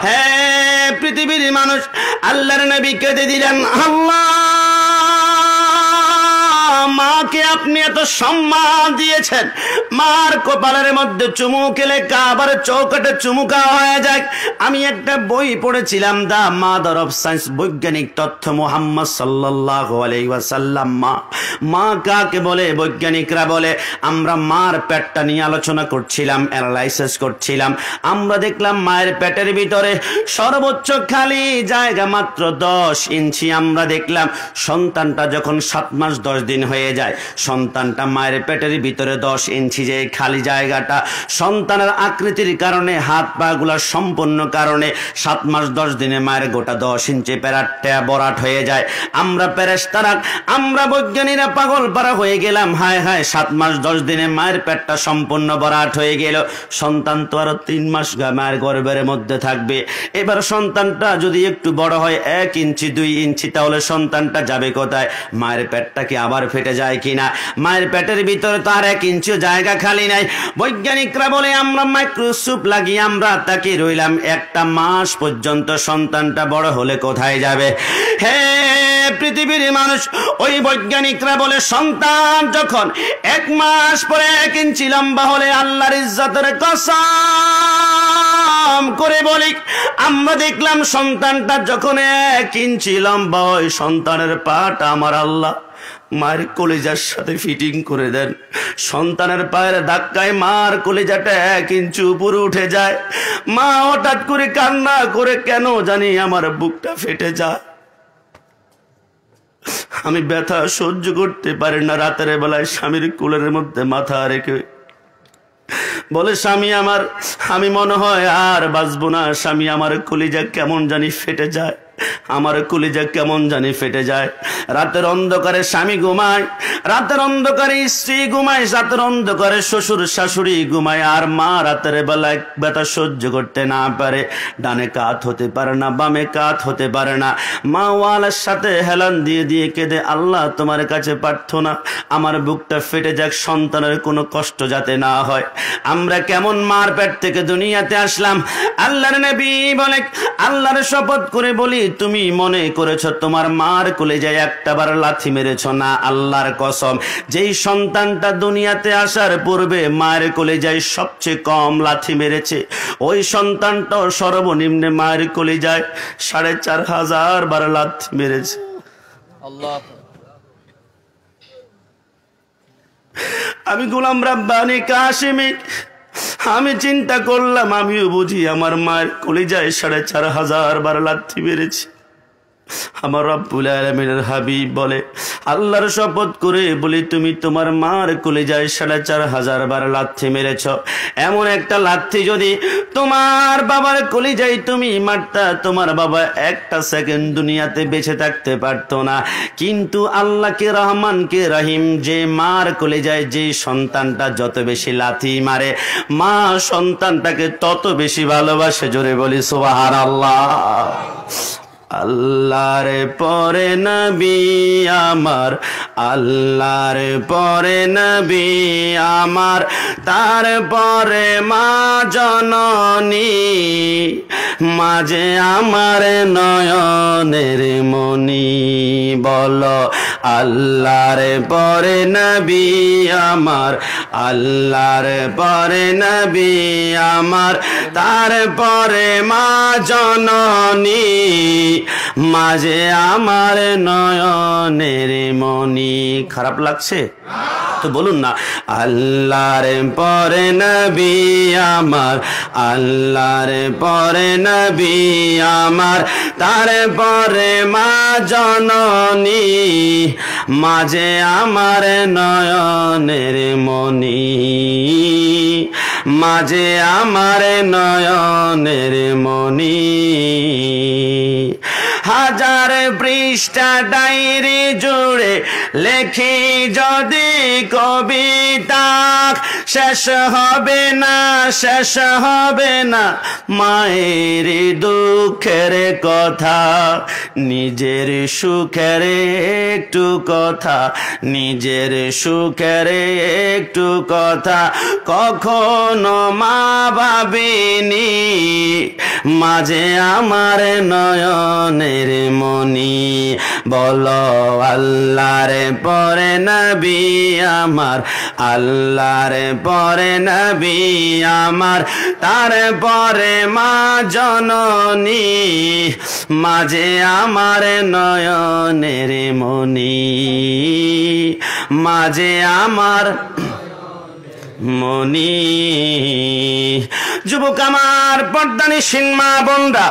Speaker 1: হ্যাঁ পৃথিবীর মানুষ, আল্লাহর নবী কেঁদে দিলেন, আল্লাহ, মাকে আপনি এত সম্মান দিয়েছেন, মার কপালের মধ্যে চুমু খেলে কাবার চৌকাটে চুমু খাওয়া হয়ে যায়। আমি একটা বই পড়েছিলাম, দা মাদার অফ সায়েন্স, বৈজ্ঞানিক তথ্য, মুহাম্মদ সাল্লাল্লাহু আলাইহি ওয়াসাল্লাম। মা কাকে বলে? বৈজ্ঞানিকরা বলে, আমরা মার পেটটা নিয়ে আলোচনা করছিলাম, অ্যানালাইসিস করছিলাম, আমরা দেখলাম মায়ের পেটের ভিতরে সর্বোচ্চ খালি জায়গা মাত্র 10 ইঞ্চি। আমরা দেখলাম সন্তানটা যখন 7 মাস 10 দিন হয়ে যায়, সন্তানটা মায়ের পেটের ভিতরে 10 ইঞ্চি যে খালি জায়গাটা, সন্তানের আকৃতির কারণে, হাত পা গুলা সম্পূর্ণ কারণে 7 মাস 10 দিনে মায়ের গোটা 10 ইঞ্চি পেরাটটা বরাট হয়ে যায়। আমরা পেরেশতারা, আমরা বৈজ্ঞানিকরা পাগল পারা হয়ে গেলাম, হায় হায় 7 মাস 10 দিনে মায়ের পেটটা সম্পূর্ণ বরাট হয়ে গেল, সন্তান তো আরো 3 মাস মায়ের গর্ভের মধ্যে থাকবে। এবার সন্তানটা যদি একটু বড় হয় 1 ইঞ্চি 2 ইঞ্চি, তাহলে সন্তানটা যাবে কোথায়? মায়ের পেটটা কি আবার ফেটে যায় কিনা? মায়ের পেটের ভিতরে তো আর 1 ইঞ্চিও জায়গা খালি নাই। বৈজ্ঞানিকরা বলে, আমরা মাইক্রোস্কোপ লাগিয়ে আমরা তাকে রইলাম, 1টা মাস পর্যন্ত সন্তানটা বড় হলে কোথায় যাবে? হে পৃথিবীর মানুষ, ওই বৈজ্ঞানিকরা বলে, সন্তান যখন 1 মাস পরে 1 ইঞ্চি লম্বা হলে, আল্লাহর ইজ্জতের কসম করে বলি, আমরা দেখলাম সন্তানটা যখন 1 ইঞ্চি লম্বা হয়, সন্তানের পাটা আমার আল্লাহ মায়ের কলিজার সাথে ফিটিং করে দেন। সন্তানের পায়ের ধাক্কায় মার কলিজাটা 1 ইঞ্চি উপরে উঠে যায়। মা হঠাৎ করে কান্না করে, কেন জানি আমার বুকটা ফেটে যায়, আমি ব্যথা সহ্য করতে পারি না। রাতের বেলায় স্বামীর কোলের মধ্যে মাথা রেখে বলে, স্বামী আমার, আমি মনে হয় আর বাঁচবো না। স্বামী আমার কলিজা কেমন জানি ফেটে যায়, আমার কলিজা কেমন জানি ফেটে যায়। রাতের অন্ধকারে স্বামী ঘুমায়, রাতের অন্ধকারে স্ত্রী ঘুমায়, রাতের অন্ধকারে শ্বশুর শাশুড়ি ঘুমায়, আর মা রাতের বেলায় ব্যথা সহ্য করতে না পারে, ডানে কাত হতে পারে না, বামে কাত হতে পারে না। মা ওয়ালের সাথে হেলান দিয়ে দিয়ে কেঁদে, আল্লাহ তোমার কাছে প্রার্থনা, আমার বুকটা ফেটে যাক, সন্তানের কোনো কষ্ট যাতে না হয়। আমরা কেমন মার পেট থেকে দুনিয়াতে আসলাম। আল্লাহর নবী বলে, আল্লাহর শপথ করে বলি, তুমি মনে করেছ তোমার মার কলিজায় একটাবার লাথি মেরেছ না? আল্লাহর কসম, যেই সন্তানটা দুনিয়াতে আসার পূর্বে মায়ের কলিজায় সবচেয়ে কম লাথি মেরেছে, ওই সন্তানটাও সর্বনিম্নে মায়ের কলিজায় 4500 বার লাথি মেরেছে। আল্লাহ। আমি গোলাম রাব্বানী কাশিমি, আমি চিন্তা করলাম, আমিও বুঝি আমার মায়ের কলিজায় 4500 বার লাথি মেরেছি। আমার রব্বুল আলামিনের হাবিব বলে, আল্লাহর শপথ করে বলি, তুমি তোমার মার কলিজায় 4500 বার লাথি মেরেছ। এমন একটা লাথি যদি তোমার বাবার কলিজায় তুমি মারতা, তোমার বাবা একটা সেকেন্ড দুনিয়াতে বেঁচে থাকতে পারতো না। কিন্তু আল্লাহকে রহমানকে রহিম, যে মার কলিজায় যে সন্তানটা যত বেশি লাথি মারে, মা সন্তানটাকে তত বেশি ভালোবাসে। জোরে বলি সুবহানাল্লাহ। আল্লাহর পরে নবী আমার, আল্লাহর পরে নবী আমার, তারপরে মা জননী, মাঝে আমার নয়নের মনি। বলো আল্লাহর পরে নবী আমার, আল্লাহর পরে নবী আমার, তারপরে মা জননী, মাঝে আমার নয়নের মনি। খারাপ লাগছে তো বলুন না, আল্লাহর পরে নবী আমার, আল্লাহর পরে নবী আমার, তারপরে মা জননী, মাঝে আমার নয়নের মনি, মাঝে আমার নয়নের মনি। হাজার পৃষ্ঠা ডায়েরি জুড়ে লেখি যদি কবিতা, শেষ হবে না, শেষ হবে না মায়ের দুঃখের কথা। নিজের সুখের একটু কথা, নিজের সুখের একটু কথা কখনো মা ভাবিনি, মাঝে আমার নয়নের মনি। বলো আল্লাহর পরে নবী আমার, আল্লাহর পরে নবী আমার, তারপরে মা জননী, মাঝে আমার নয়নের মনি, মাঝে আমার মনি। যুবক আমার, পর্দানিসীন মা বোনরা,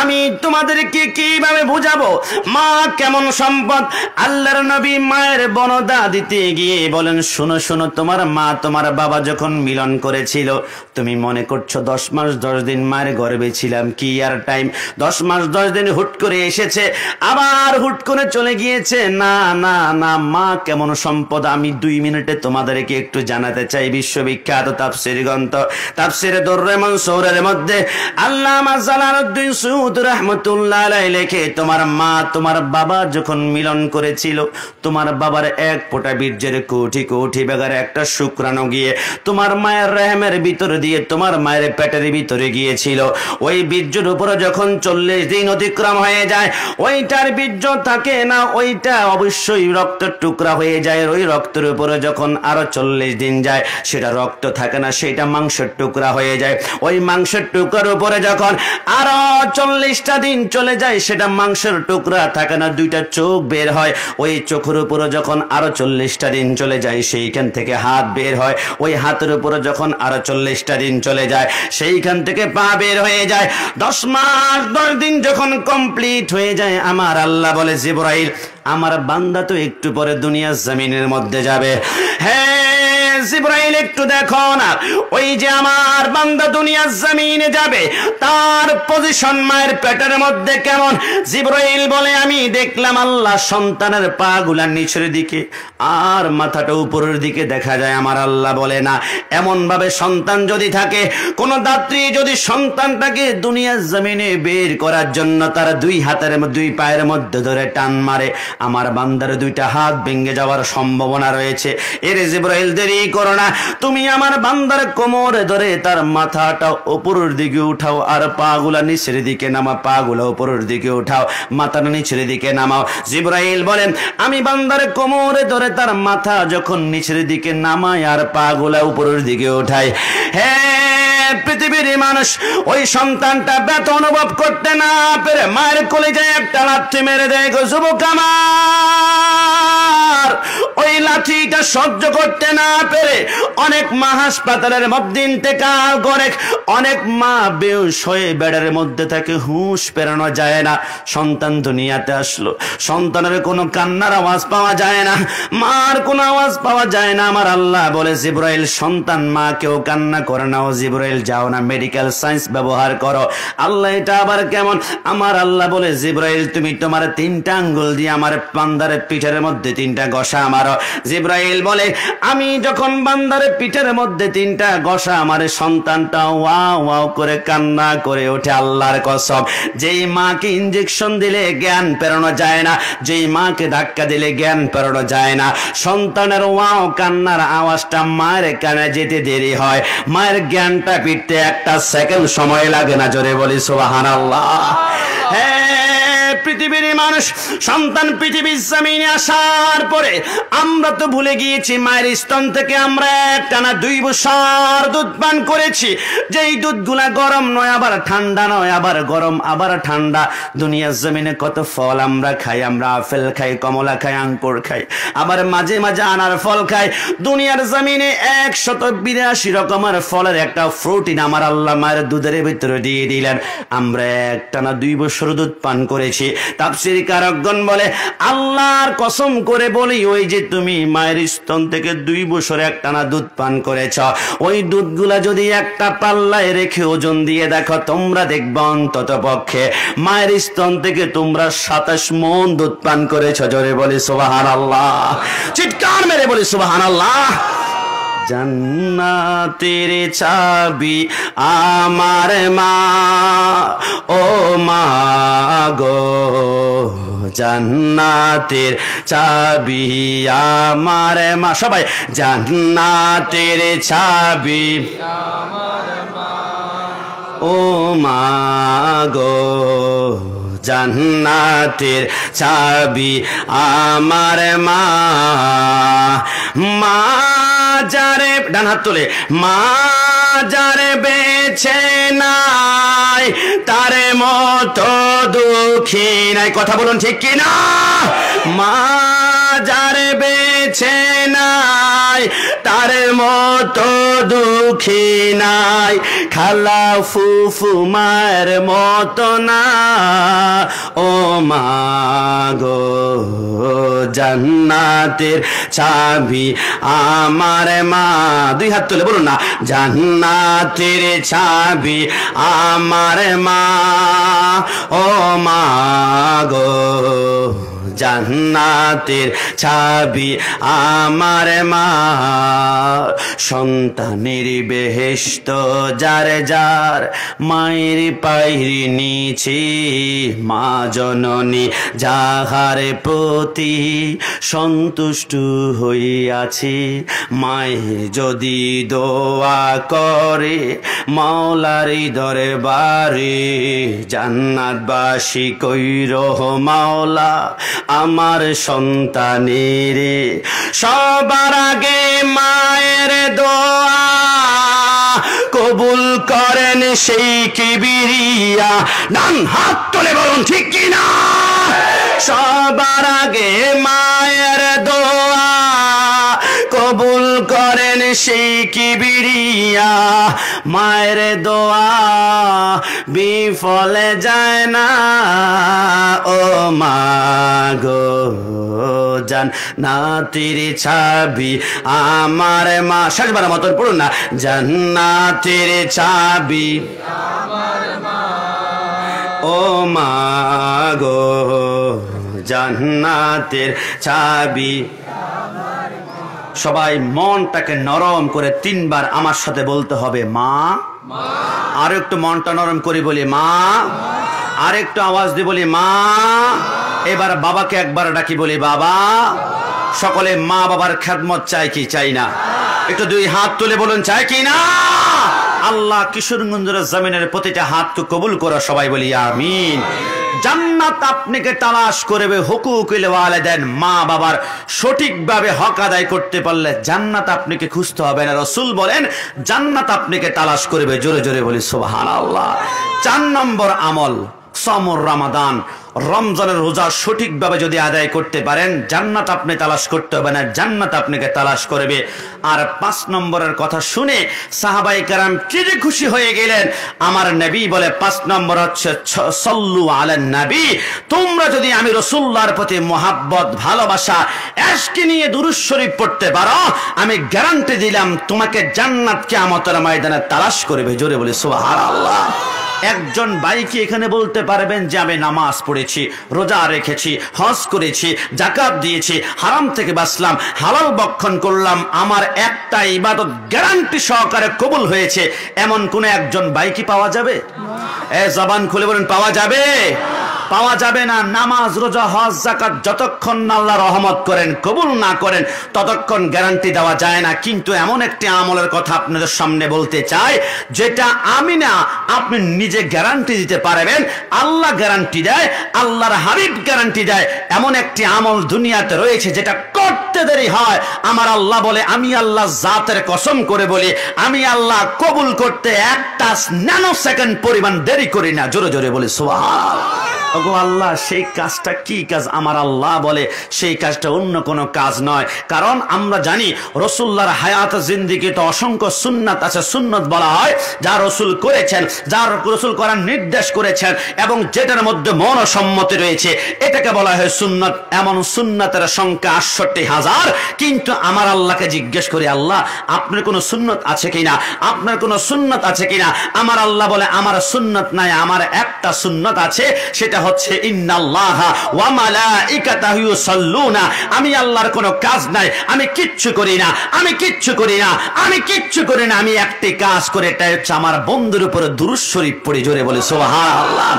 Speaker 1: আমি তোমাদেরকে কিভাবে বুঝাবো মা কেমন সম্পদ। আল্লাহর নবী মায়ের বর্ণনা দিতে গিয়ে বলেন, শোনো শোনো, তোমার মা তোমার বাবা যখন মিলন করেছিল, তুমি মনে করছো 10 মাস 10 দিন মায়ের গর্ভে ছিলাম, কি আর টাইম, 10 মাস 10 দিন হুট করে এসেছে, আবার হুট করে চলে গিয়েছে। না না না, মা কেমন সম্পদ আমি 2 মিনিটে তোমাদেরকে একটু জানাতে চাই। বিশ্ববিখ্যাত তাফসীর গ্রন্থ তাফসীরে দুররে মানসুরের মধ্যে আল্লামা জালালউদ্দিন সুয়ুতী রাহমাতুল্লাহ আলাইহি লেখে, তোমার মা তোমার বাবা যখন মিলন করেছিল, তোমার বাবার এক ফোঁটা বীর্যের কোটি কোটি বেগার একটা শুক্রাণু গিয়ে তোমার মায়ের রহমের ভিতরে দিয়ে তোমার মায়ের পেটের ভিতরে গিয়েছিল। ওই বীর্যের উপরে যখন 40 দিন অতিক্রম হয়ে যায়, ওইটার বীর্য থাকে না, ওইটা অবশ্যই রক্তের টুকরা হয়ে যায়। ওই রক্তের উপরে যখন আরো 40 দিন যায়, সেটা রক্ত থাকে না, সেটা মাংসের টুকরা হয়ে যায়। ওই মাংসের টুকরার উপরে যখন আরো 40টা দিন চলে যায়, সেটা মাংসের টুকরা থাকে না, 2টা চোখ বের হয়। ওই চোখের উপরে যখন আরো 40টা দিন চলে যায়, সেইখান থেকে হাত বের হয়। ওই হাতের উপরে যখন আরো 40টা দিন চলে যায়, সেইখান থেকে পা বের হয়ে যায়। 10 মাস 10 দিন যখন কমপ্লিট হয়ে যায়, আমার আল্লাহ বলে, জিবরাইল, আমার বান্দা তো একটু পরে দুনিয়ার জমিনের মধ্যে যাবে। হ্যাঁ জিবরাইল, একটু দেখো না, ওই যে আমার বান্দা দুনিয়ার জমিনে যাবে, তার পজিশন মায়ের পেটের মধ্যে কেমন। জিবরাইল বলে, আমি দেখলাম আল্লাহ সন্তানের পা গুলা নিচের দিকে আর মাথাটা উপরের দিকে দেখা যায়। আমার আল্লাহ বলে, না, এমন ভাবে সন্তান যদি থাকে, কোন দাত্রী যদি সন্তানটাকে দুনিয়ার জমিনে বের করার জন্য তার 2 হাতের 2 পায়ের মধ্যে ধরে টান মারে, আমার বান্দার 2টা হাত ভেঙে যাওয়ার সম্ভাবনা রয়েছে। এর জিবরাইল, দেরি করো না, তুমি আমার বান্দার কোমরে ধরে তার মাথাটা উপরের দিকে উঠাও আর পা গুলা নিচের দিকে নামাও, পা গুলা উপরের দিকে উঠাও, মাথাটা নিচের দিকে নামাও। জিবরাইল বলেন, আমি বান্দার কোমরে ধরে তার মাথা যখন নিচের দিকে নামাই আর পা গুলা উপরের দিকে উঠাই, হ্যাঁ পৃথিবীর মানুষ ওই সন্তানটা ব্যথা অনুভব করতে না পেরে মায়ের কলিজায় একটা লাথি মেরে দেয়। গো যুবক আমার, ওই লাঠিটা সহ্য করতে না পেরে অনেক মা হাসপাতালের মধ্যে ইন্তেকাল করে, অনেক মা বেহুশ হয়ে বেডের মধ্যে থাকে, হুঁশ ফেরানো যায় না। সন্তান দুনিয়াতে আসলো, সন্তানের কোনো কান্নার আওয়াজ পাওয়া যায় না, মার কোনো আওয়াজ পাওয়া যায় না। আমার আল্লাহ বলে, জিবরাইল, সন্তান মা কেউ কান্না করে না, ও জিবরাইল যাও না মেডিকেল সায়েন্স ব্যবহার করো। আল্লাহ, এটা আবার কেমন? আমার আল্লাহ বলে, জিবরাইল তুমি তোমার 3টা আঙ্গুল দিয়ে আমার বান্দার পিঠের মধ্যে 3টা ঘষা মারো। পারো। জিব্রাইল বলে আমি যখন বান্দার পিঠের মধ্যে 3টা ঘষা আমার সন্তানটা ওয়াও ওয়াও করে কান্না করে ওঠে। আল্লাহর কসম, যেই মাকে ইনজেকশন দিলে জ্ঞান পেরানো যায় না, যেই মাকে ধাক্কা দিলে জ্ঞান পেরানো যায় না, সন্তানের ওয়াও কান্নার আওয়াজটা মায়ের কানে যেতে দেরি হয়, মায়ের জ্ঞানটা ফিরতে 1 সেকেন্ড সময় লাগে না। জোরে বলি সুবহানাল্লাহ। পৃথিবীর মানুষ সন্তান পৃথিবীর জমিনে আসার পরে আমরা তো ভুলে গিয়েছি মায়ের স্তন থেকে আমরা টানা 2 বছর দুধ পান করেছি। যেই দুধগুলা গরম নয় আবার ঠান্ডা নয়, আবার গরম আবার ঠান্ডা। দুনিয়ার জমিনে কত ফল আমরা খাই, আমরা আপেল খাই, কমলা খাই, আঙ্কুর খাই, আবার মাঝে মাঝে আনার ফল খাই। দুনিয়ার জমিনে 182 রকমের ফলের একটা প্রোটিন আমার আল্লাহ মায়ের দুধের ভিতরে দিয়ে দিলেন। আমরা টানা 2 বছর দুধ পান করেছি। তাফসীর কারকগণ বলে আল্লাহর কসম করে বলি, ওই যে তুমি মায়ের স্তন থেকে 2 বছর একটানা দুধ পান করেছ, ওই দুধগুলা যদি একটা পাল্লায় রেখে ওজন দিয়ে দেখো, তোমরা দেখবে অন্তত পক্ষে মায়ের স্তন থেকে তোমরা 27 মণ দুধ পান করেছ। জোরে বলি সুবহানাল্লাহ, চিৎকার মেরে বলি সুবহানাল্লাহ। জান্নাতের চাবি আমার মা, ও মা গো, জান্নাতের চাবি আমার মা। সবাই জান্নাতের চাবি আমার মা, ও মা গো, জান্নাতের চাবি আমার মা। মা যারে, ডান হাত তোলে, মা যারে বেছে নাই তারে মতো দুঃখী নাই। কথা বলুন ঠিক কিনা? মা যারে বেছে নাই তারে মতো দুঃখী নাই, খালা ফুফু মায়ের মতো না, ও মা গো, জান্নাতের চাবি আমার মা। 2 হাত তুলে বলুন না, জান্নাতের চাবি আমার মা, ও মা গো, জান্নাতের চাবি আমার মা। সন্তানের বেহেশত যার যার মায়ের পায়ের নিচে, মা জননী যাহার প্রতি সন্তুষ্ট হইয়াছে, মায়ের যদি দোয়া করে মাওলার দরবারে, জান্নাতবাসী কইরো মাওলা আমার সন্তানের। সবার আগে মায়ের দোয়া কবুল করেন সেই কিবরিয়া। ডান হাত তুলে বলুন ঠিক কিনা? সবার আগে মায়ের দোয়া কবুল করেন সেই কিবরিয়া। মায়ের দোয়া বিফলে যায় না, ও মা গো, জান্নাতের চাবি আমার মা। শেষবার মতন পড়ুন না, জান্নাতের চাবি আমার মা, ও মা গো, জান্নাতের চাবি। সবাই মনটাকে নরম করে 3 বার আমার সাথে বলতে হবে, মা। আর একটু মনটা নরম করে বলি, মা। আর একটু আওয়াজ দিয়ে বলি, মা। এবার বাবাকে একবার ডাকি বলি, বাবা। সকলে মা বাবার খেদমত চাই কি চাই না? একটু 2 হাত তুলে বলুন, চাই কি না? আল্লাহ কিশোরগঞ্জের জমিনের প্রতিটা হাতকে কবুল করো। সবাই বলি আমিন। জান্নাত আপনাকে তালাশ করবে, হুকুকুল ওয়ালিদাইন, মা বাবার সঠিকভাবে হক আদায় করতে পারলে জান্নাত আপনাকে খুঁজতে হবে না। রাসূল বলেন জান্নাত আপনাকে তালাশ করবে। জোরে জোরে বলি সুবহানাল্লাহ। 4 নম্বর আমল সমর রমাদান, রমজানের রোজা সঠিকভাবে যদি আদায় করতে পারেন জান্নাত আপনি তালাশ করতে হবে না, জান্নাত আপনাকে তালাশ করবে। আর 5 নম্বরের কথা শুনে সাহাবাই কেরাম কি যে খুশি হয়ে গেলেন। আমার নবী বলে 5 নম্বর হচ্ছে সল্লু আলান নবী। তোমরা যদি আমি রাসূলুল্লাহর প্রতি মোহাব্বত, ভালোবাসা, ইশক নিয়ে দুরূদ শরীফ পড়তে পারো, আমি গ্যারান্টি দিলাম তোমাকে জান্নাত কিয়ামতের ময়দানে তালাশ করবে। জোরে বলি সুবহানাল্লাহ। একজন ভাই কি এখানে বলতে পারবেন যে আমি নামাজ পড়েছি, রোজা রেখেছি, হজ করেছি, যাকাত দিয়েছি, হারাম থেকে বাঁচলাম, হালাল ভক্ষণ করলাম, আমার একটা ইবাদত গ্যারান্টি সহকারে কবুল হয়েছে, এমন কোন একজন ভাই কি পাওয়া যাবে? জবান খুলে বলেন, পাওয়া যাবে? পাওয়া যাবে না। নামাজ, রোজা, হজ, যাকাত যতক্ষণ না আল্লাহ রহমত করেন, কবুল না করেন, ততক্ষণ গ্যারান্টি দেওয়া যায় না। কিন্তু এমন একটি আমলের কথা আপনাদের সামনে বলতে চাই, যেটা আমি না, আপনি নিজে গ্যারান্টি দিতে পারবেন, আল্লাহ গ্যারান্টি দেয়, আল্লাহর হাবিব গ্যারান্টি দেয়। এমন একটি আমল দুনিয়াতে রয়েছে যেটা করতে দেরি হয়, আমার আল্লাহ বলে, আমি আল্লাহ জাতের কসম করে বলি, আমি আল্লাহ কবুল করতে একটা ন্যানো সেকেন্ড পরিমাণ দেরি করি না। জোরে জোরে বলি সুবহানাল্লাহ। ওগো আল্লাহ, সেই কাজটা কি কাজ? আমার আল্লাহ বলে সেই কাজটা অন্য কোনো কাজ নয়। কারণ আমরা জানি রাসূলুল্লাহর হায়াত জিন্দেগিতে অসংখ্য সুন্নাত আছে। সুন্নাত বলা হয় যা রাসূল করেছেন, যা রাসূল করার নির্দেশ করেছেন এবং যেটার মধ্যে মনসম্মতি রয়েছে, এটাকে বলা হয় সুন্নাত। এমন সুন্নাতের সংখ্যা ৬৮,০০০। কিন্তু আমার আল্লাহকে জিজ্ঞেস করি, আল্লাহ আপনার কোনো সুন্নাত আছে কিনা, আপনার কোনো সুন্নাত আছে কিনা? আমার আল্লাহ বলে, আমার সুন্নাত নাই, আমার একটা সুন্নাত আছে, সেটা হচ্ছে ইন্নাল্লাহা ওয়া মালাইকাতাহু ইউসাল্লুনা। আমি আল্লাহর কোনো কাজ নাই, আমি কিচ্ছু করি না, আমি কিচ্ছু করি না, আমি কিচ্ছু করি না, আমি একটি কাজ করে, এটা হচ্ছে আমার বন্ধুর উপরে দুরূদ শরীফ পড়ি। জোরে বলে সুবহানাল্লাহ।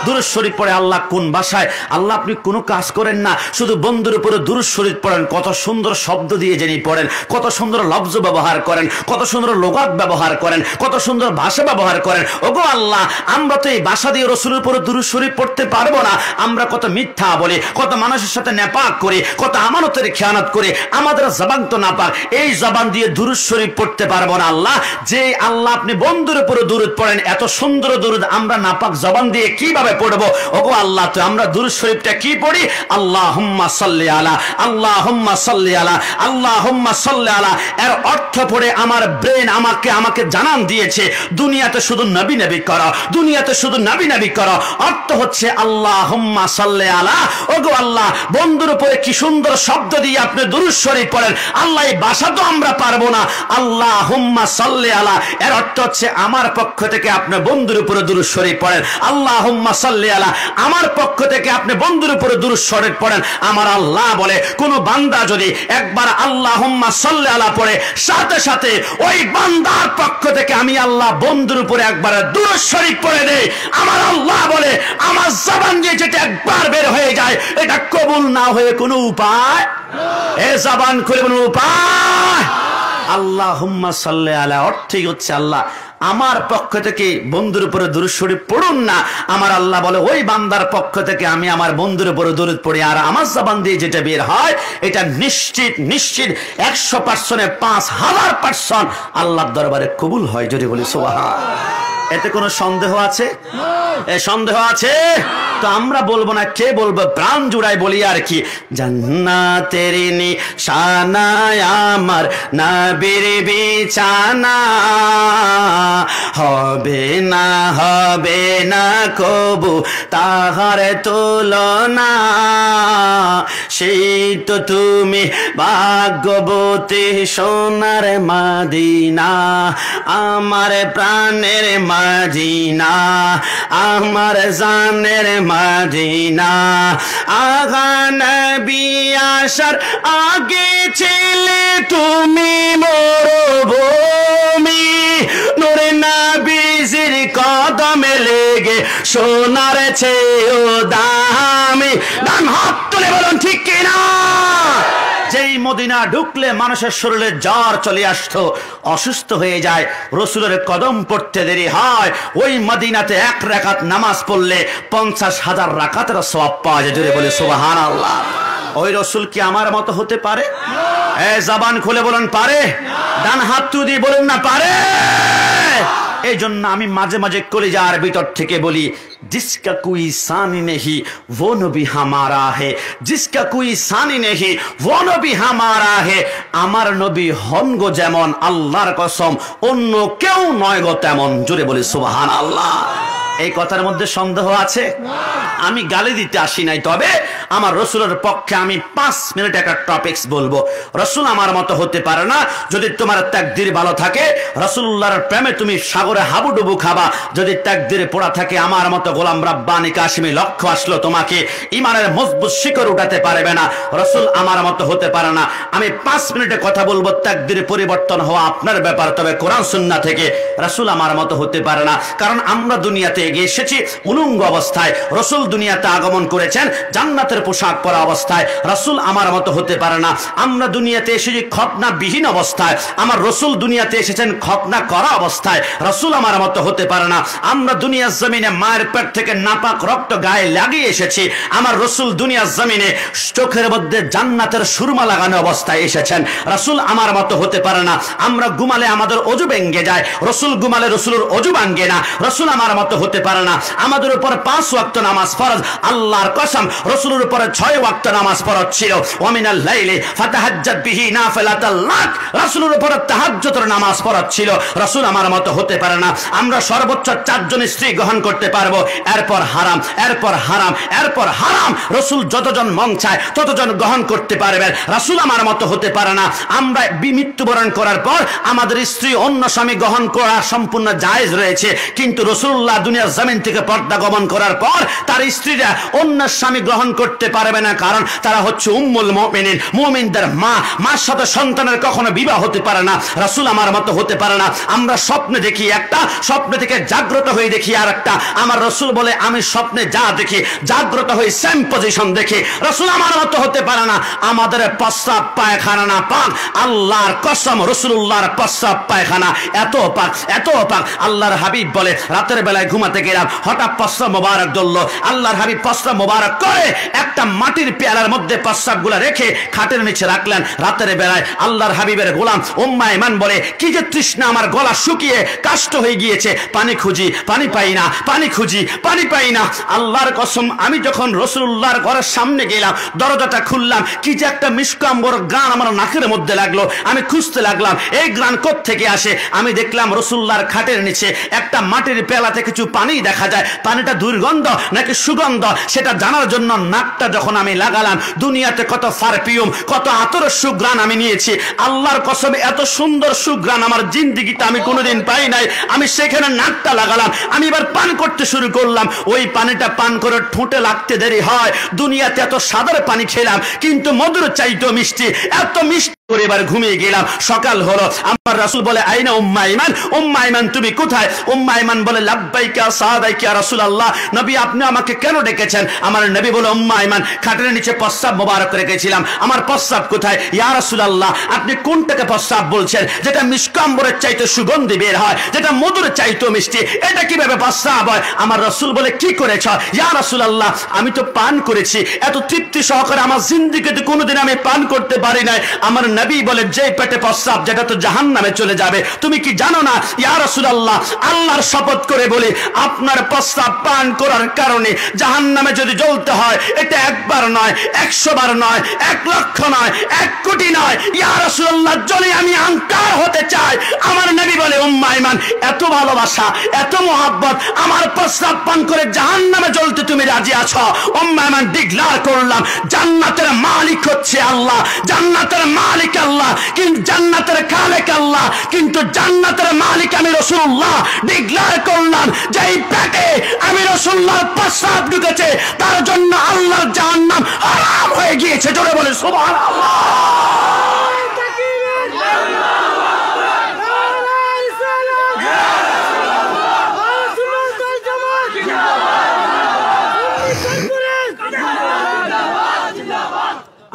Speaker 1: দুরূদ শরীফ পড়ে আল্লাহ কোন ভাষায়? আল্লাহ আপনি কোনো কাজ করেন না, শুধু বন্ধুর উপরে দুরূদ শরীফ পড়েন। কত সুন্দর শব্দ দিয়ে যিনি পড়েন, কত সুন্দর লফজ ব্যবহার করেন, কত সুন্দর লোগাত ব্যবহার করেন, কত সুন্দর ভাষা ব্যবহার করেন। ওগো আল্লাহ, আমরা তো এই ভাষা দিয়ে রাসূলের উপরে দুরূদ শরীফ পড়তে পারবো না। আমরা কত মিথ্যা বলি, কত মানুষের সাথে নেপাক করি, কত আমানতের খেয়ানত করি, আমাদের জবান তো নাপাক, এই জবান দিয়ে দুরূদ শরীফ পড়তে পারবো না। আল্লাহ, যে আল্লাহ আপনি বন্ধুর উপরে দুরূদ পড়েন, এত সুন্দর দুরূদ আমরা নাপাক জবান দিয়ে কিভাবে পড়বো? ওগো আল্লাহ, তো আমরা দুরূদ শরীফটা কি পড়ি? আল্লাহুম্মা সাল্লি আলা, আল্লাহুম্মা সাল্লি আলা, আল্লাহুম্মা সাল্লি আলা। এর অর্থ পড়ে আমার ব্রেন আমাকে জানান দিয়েছে, দুনিয়াতে শুধু নবী নবী করো, দুনিয়াতে শুধু নবী নবী করো। অর্থ হচ্ছে আল্লাহুম্মা সাল্লি আলা। ওগো আল্লাহ, বন্ধুর উপরে কি সুন্দর শব্দ দিয়ে আপনি দুরূদ শরীফ পড়েন। আল্লাহ, এই ভাষা তো আমরা পারবো না। আল্লাহুম্মা সাল্লি আলা এর অর্থ হচ্ছে আমার পক্ষ থেকে আপনি বন্ধুর উপরে দুরূদ শরীফ পড়েন। আল্লাহুম্মা সাল্লি আলা, আমার পক্ষ থেকে আপনি বন্ধুর উপরে দুরূদ শরীফ পড়েন। আমার আল্লাহ বলে, কোন বান্দা যদি একবার আল্লাহুম্মা সাল্লি আলা পড়ে, সাথে সাথে ওই বান্দার পক্ষ থেকে আমি আল্লাহ বন্ধুর উপরে একবার দুরূদ শরীফ পড়ে দেই। আমার আল্লাহ বলে, আমার জবান দিয়ে যেটা একবার বের হয়ে যায়, এটা কবুল না হয়ে কোনো উপায়? এ জবান খুলে কোনো উপায়? আল্লাহুম্মা সাল্লি আলা অর্থই হচ্ছে, আল্লাহ আমার পক্ষ থেকে বন্ধুর উপরে দুরূদ শরীফ পড়ুন না। আমার আল্লাহ বলে, ওই বান্দার পক্ষ থেকে আমি আমার বন্ধুর উপরে দুরূদ পড়ি, আর আমার জবান দিয়ে যেটা বের হয়, এটা নিশ্চিত 100%, 5000% আল্লাহর দরবারে কবুল হয়। যদি বলি সুবহানাল্লাহ। এতে কোনো সন্দেহ আছে? সন্দেহ আছে? তো আমরা বলবো না, কে বলবো? প্রাণ জুড়াই বলি আর কি, জান্নাতের নিশানা আমার নবীর বিছানা, হবে না কবু তাহার তুলনা, সেই তো তুমি ভাগ্যবতী সোনার মদিনা, আমার প্রাণের মদিনা, আমার জানের মদিনা। আগা নবী আসার আগে ছিলে তুমি মরুভূমি, নূরে নবীজির কদমে লেগে সোনার চেয়েও দামি। ডান হাত তুলে বলুন ঠিক কিনা? যেই মদিনা ঢুকলে মানুষের শরীরে জ্বর চলে আসতো, অসুস্থ হয়ে যায়, রাসূলের কদম পড়তে দেরি হয়, ওই মদিনাতে এক রাকাত নামাজ পড়লে 50,000 রাকাতের সওয়াব পাওয়া যায়। জোরে বলে সুবহানাল্লাহ। ওই রাসূল কি আমার মতো হতে পারে? জবান খুলে বলুন পারে? ডান হাত দিয়ে বলুন না পারে? এই জন্য আমি মাঝে মাঝে কলিজার ভিতর থেকে বলি, जिसका कोई सानी नहीं वो नबी हमारा है, जिसका कोई सानी नहीं वो नबी हमारा है। আমার নবী হন গো যেমন, আল্লাহর কসম অন্য কেউ নয় গো তেমন। জোরে বলি সুবহানাল্লাহ। এই কথার মধ্যে সন্দেহ আছে? আমি গালি দিতে আসি নাই, তবে আমার রসুলের পক্ষে আমি 5 মিনিট একটা টপিকস বলবো। রসুল আমার মতো হতে পারে না। যদি তোমার তাকদীর ভালো থাকে, রসুল্লাহর প্রেমে তুমি সাগরে হাবুডুবু খাবা। যদি তাকদীরে পড়া থাকে আমার মতো গোলাম রাব্বানি কাশিমি, লক্ষ্য আসলো তোমাকে ইমানের মজবুত শিকড় উঠাতে পারবে না। রসুল আমার মতো হতে পারে না। আমি 5 মিনিটে কথা বলবো। তাকদীরে পরিবর্তন হওয়া আপনার ব্যাপার, তবে কোরআন সুন্নাহ থেকে রসুল আমার মতো হতে পারে না। কারণ আমরা দুনিয়াতে এগিয়ে এসেছি উলঙ্গ অবস্থায়, রসুল দুনিয়াতে আগমন করেছেন জান্নাতের পোশাক পরা অবস্থায়। রসুল আমার মতো হতে পারে না। আমরা দুনিয়াতে এসেছি খতনা বিহীন অবস্থায়, আমার রসুল দুনিয়াতে এসেছেন খতনা করা অবস্থায়। রসুল আমার মতো হতে পারে না। আমরা দুনিয়ার জমিনে মায়ের পেট থেকে নাপাক রক্ত গায়ে লাগিয়ে এসেছি, আমার রসুল দুনিয়ার জমিনে চোখের মধ্যে জান্নাতের সুরমা লাগানো অবস্থায় এসেছেন। রসুল আমার মতো হতে পারে না। আমরা ঘুমালে আমাদের অজু ভেঙে যায়, রসুল ঘুমালে রসুলের অজু ভাঙ্গে না। রসুল আমার মতো হতে পারে না। আমাদের উপর 5 ওয়াক্ত নামাজ ফরজ, আল্লাহর কসম রসুলের উপরে 6 ওয়াক্ত নামাজ ফরজ ছিল। ওয়ামিনাল লাইলি ফাতাহাজ্জাত বিহি নাফিলাতাল লাক, রসুলের উপরে তাহাজ্জুদের নামাজ ফরজ ছিল। রসুল আমার মতো হতে পারে না। আমরা সর্বোচ্চ 4 জন স্ত্রী গ্রহণ করতে পারবো, এরপর হারাম, এরপর হারাম, এরপর হারাম। রসুল যতজন মন চায় ততজন গ্রহণ করতে পারবেন। রসুল আমার মতো হতে পারে না। আমরা মৃত্যুবরণ করার পর আমাদের স্ত্রী অন্য স্বামী গ্রহণ করা সম্পূর্ণ জায়েজ রয়েছে, কিন্তু রসুল্লাহ দুনিয়ার জমিন থেকে পর্দা গমন করার পর তার স্ত্রীরা অন্য স্বামী গ্রহণ করতে পারবে না, কারণ তারা হচ্ছে উম্মুল মুমিনিন, মুমিনদের মা। মার সাথে সন্তানের কখনো বিবাহ হতে পারে না। রসুল আমার মতো হতে পারে না। আমরা স্বপ্নে দেখি একটা, স্বপ্নে থেকে জাগ্রত হয়ে দেখি আর একটা। আমার রসুল বলে আমি স্বপ্নে যা দেখি জাগ্রত হয়ে সেম পজিশন দেখি। রসুল আমার মতো হতে পারে না। আমাদের প্রস্রাব পায়খানা না পাক, আল্লাহর কসম রসুল্লাহর প্রস্রাব পায়খানা এত পাক, এত পাক। আল্লাহর হাবিব বলে রাতের বেলায় ঘুমাতে গেলাম, হঠাৎ প্রস্রাব মোবারক ধরলো। আল্লাহর হাবিব প্রস্রাব মোবারক করে একটা মাটির পেয়ালার মধ্যে প্রস্রাব গুলা রেখে খাটের নিচে রাখলেন। রাতের বেলায় আল্লাহর হাবিবের গোলাম উম্মে আইমান বলে কি যে তৃষ্ণা, আমার গলা শুকিয়ে কাষ্ট হয়ে গিয়েছে, পানি খুঁজি পানি পাই না, পানি খুঁজি পানি পাই না। আল্লাহর কসম আমি যখন রসুল্লাহর ঘরের সামনে গেলাম, দরজাটা খুললাম, কি যে একটা মিষ্কাম্বর গান আমার নাকের মধ্যে লাগলো। আমি খুঁজতে লাগলাম এই গান কোত্থেকে আসে। আমি দেখলাম রসুল্লাহর খাটের নিচে একটা মাটির পেলাতে কিছু পানি দেখা যায়। পানিটা দুর্গন্ধ নাকি সুগন্ধ সেটা জানার জন্য নাকটা যখন আমি লাগালাম, দুনিয়াতে কত পারফিউম, কত আতরের সুঘ্রাণ আমি নিয়েছি। আল্লাহর কসম এত সুন্দর সুঘ্রাণ আমার জিন্দেগিতে আমি কোনোদিন পাই নাই। আমি সেখানে নাকটা লাগালাম, আমি এবার পান করতে শুরু করলাম। ওই পানিটা পান করে ঠোঁটে লাগতে দেরি হয়। দুনিয়াতে এত সাদার পানি খেলাম, কিন্তু মধুর চাইতো মিষ্টি, এত মিষ্টি করে এবার ঘুমিয়ে গেলাম। সকাল হলো, আমার রাসূল বলে আইনা উম্মে আইমান, উম্মে আইমান তুমি কোথায়? উম্মে আইমান বলে লাব্বাইকা সাদাইকা রাসূলুল্লাহ, নবী আপনি আমাকে কেন ডেকেছেন? আমার নবী বলে উম্মে আইমান খাটের নিচে প্রস্রাব মোবারক রেখেছিলাম, আমার প্রস্রাব কোথায়? ইয়া রাসূলুল্লাহ আপনি কোনটাকে প্রস্রাব বলছেন যেটা মিষ্কাম্বরের চাইতে সুগন্ধি বের হয়, যেটা মধুর চাইতে মিষ্টি, এটা কিভাবে প্রস্রাব হয়? আমার রাসূল বলে কি করেছ? ইয়া রাসূলুল্লাহ আমি তো পান করেছি, এত তৃপ্তি সহকারে আমার জিন্দেগিতে কোনোদিন আমি পান করতে পারি নাই। আমার নবী বলে যে পেটে প্রস্রাব যেটা তো জাহান্নামে চলে যাবে, তুমি কি জানো না? ইয়া রাসূলুল্লাহ আল্লাহর শপথ করে বলি আপনার প্রস্রাব পান করার কারণে জাহান্নামে যদি জ্বলতে হয়, এটা একবার নয়, 100 বার নয়, 1 লক্ষ নয়, 1 কোটি নয়। ইয়া রাসূলুল্লাহ জ্বলে আমি আঙ্কার হতে চাই। আমার নবী বলে উম্মে আইমান এত ভালোবাসা, এত মহব্বত, আমার প্রস্রাব পান করে জাহান্নামে জ্বলতে তুমি রাজি আছো? উম্মে আইমান ডিক্লেয়ার করলাম জান্নাতের মালিক হচ্ছে আল্লাহ, জান্নাতের মালিক আল্লাহ, কিন্তু জান্নাতের খালেক আল্লাহ, কিন্তু জান্নাতের মালিক আমি রাসূলুল্লাহ। ডিক্লেয়ার করলাম যে এই পেটে আমি রাসূলুল্লাহর প্রস্রাব ঢুকেছে, তার জন্য আল্লাহর জাহান্নাম হারাম হয়ে গিয়েছে। জোরে বলে সুবহানাল্লাহ।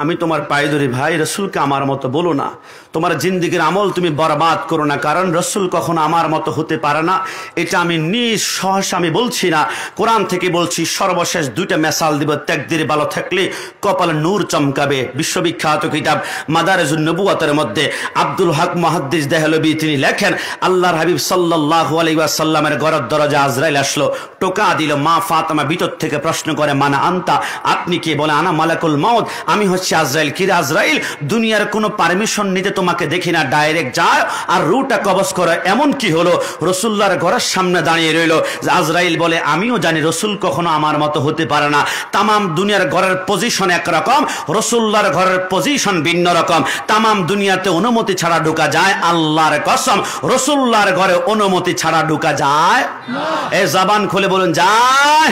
Speaker 1: আমি তোমার পায়ে ধরি ভাই, রসুলকে আমার মতো বলো না, তোমার জিন্দেগির আমল তুমি বরবাদ করো না, কারণ রসুল কখনো আমার মতো হতে পারে না। এটা আমি নিঃসহস আমি বলছি না, কোরআন থেকে বলছি। সর্বশেষ 2টা মেসাল দিব, তাকদীর ভালো থাকলে কপালে নূর চমকাবে। বিশ্ববিখ্যাত কিতাব মাদারিজুন নবুওয়াতের মধ্যে আব্দুল হক মুহাদ্দিস দেহলভী তিনি লেখেন আল্লাহর হাবিব সাল্লাল্লাহু আলাইহি ওয়াসাল্লামের ঘরের দরজা আজরাইল আসলো, টোকা দিল। মা ফাতেমা ভিতর থেকে প্রশ্ন করে মানা আনতা, আপনি কে? বলে আনা মালাকুল মাউত, আমি হচ্ছি করছে আজরাইল, কি রে আজরাইল, দুনিয়ার কোনো পারমিশন নিতে তোমাকে দেখি না, ডাইরেক্ট যায় আর রুটা কবজ করে, এমন কি হলো? রসুল্লাহর ঘরের সামনে দাঁড়িয়ে রইল। আজরাইল বলে, আমিও জানি রসুল কখনো আমার মতো হতে পারে না। তামাম দুনিয়ার ঘরের পজিশন একরকম, রসুল্লাহর ঘরের পজিশন ভিন্ন রকম। তামাম দুনিয়াতে অনুমতি ছাড়া ঢোকা যায়, আল্লাহর কসম রসুল্লাহর ঘরে অনুমতি ছাড়া ঢোকা যায়? এ জবান খুলে বলুন, যায়?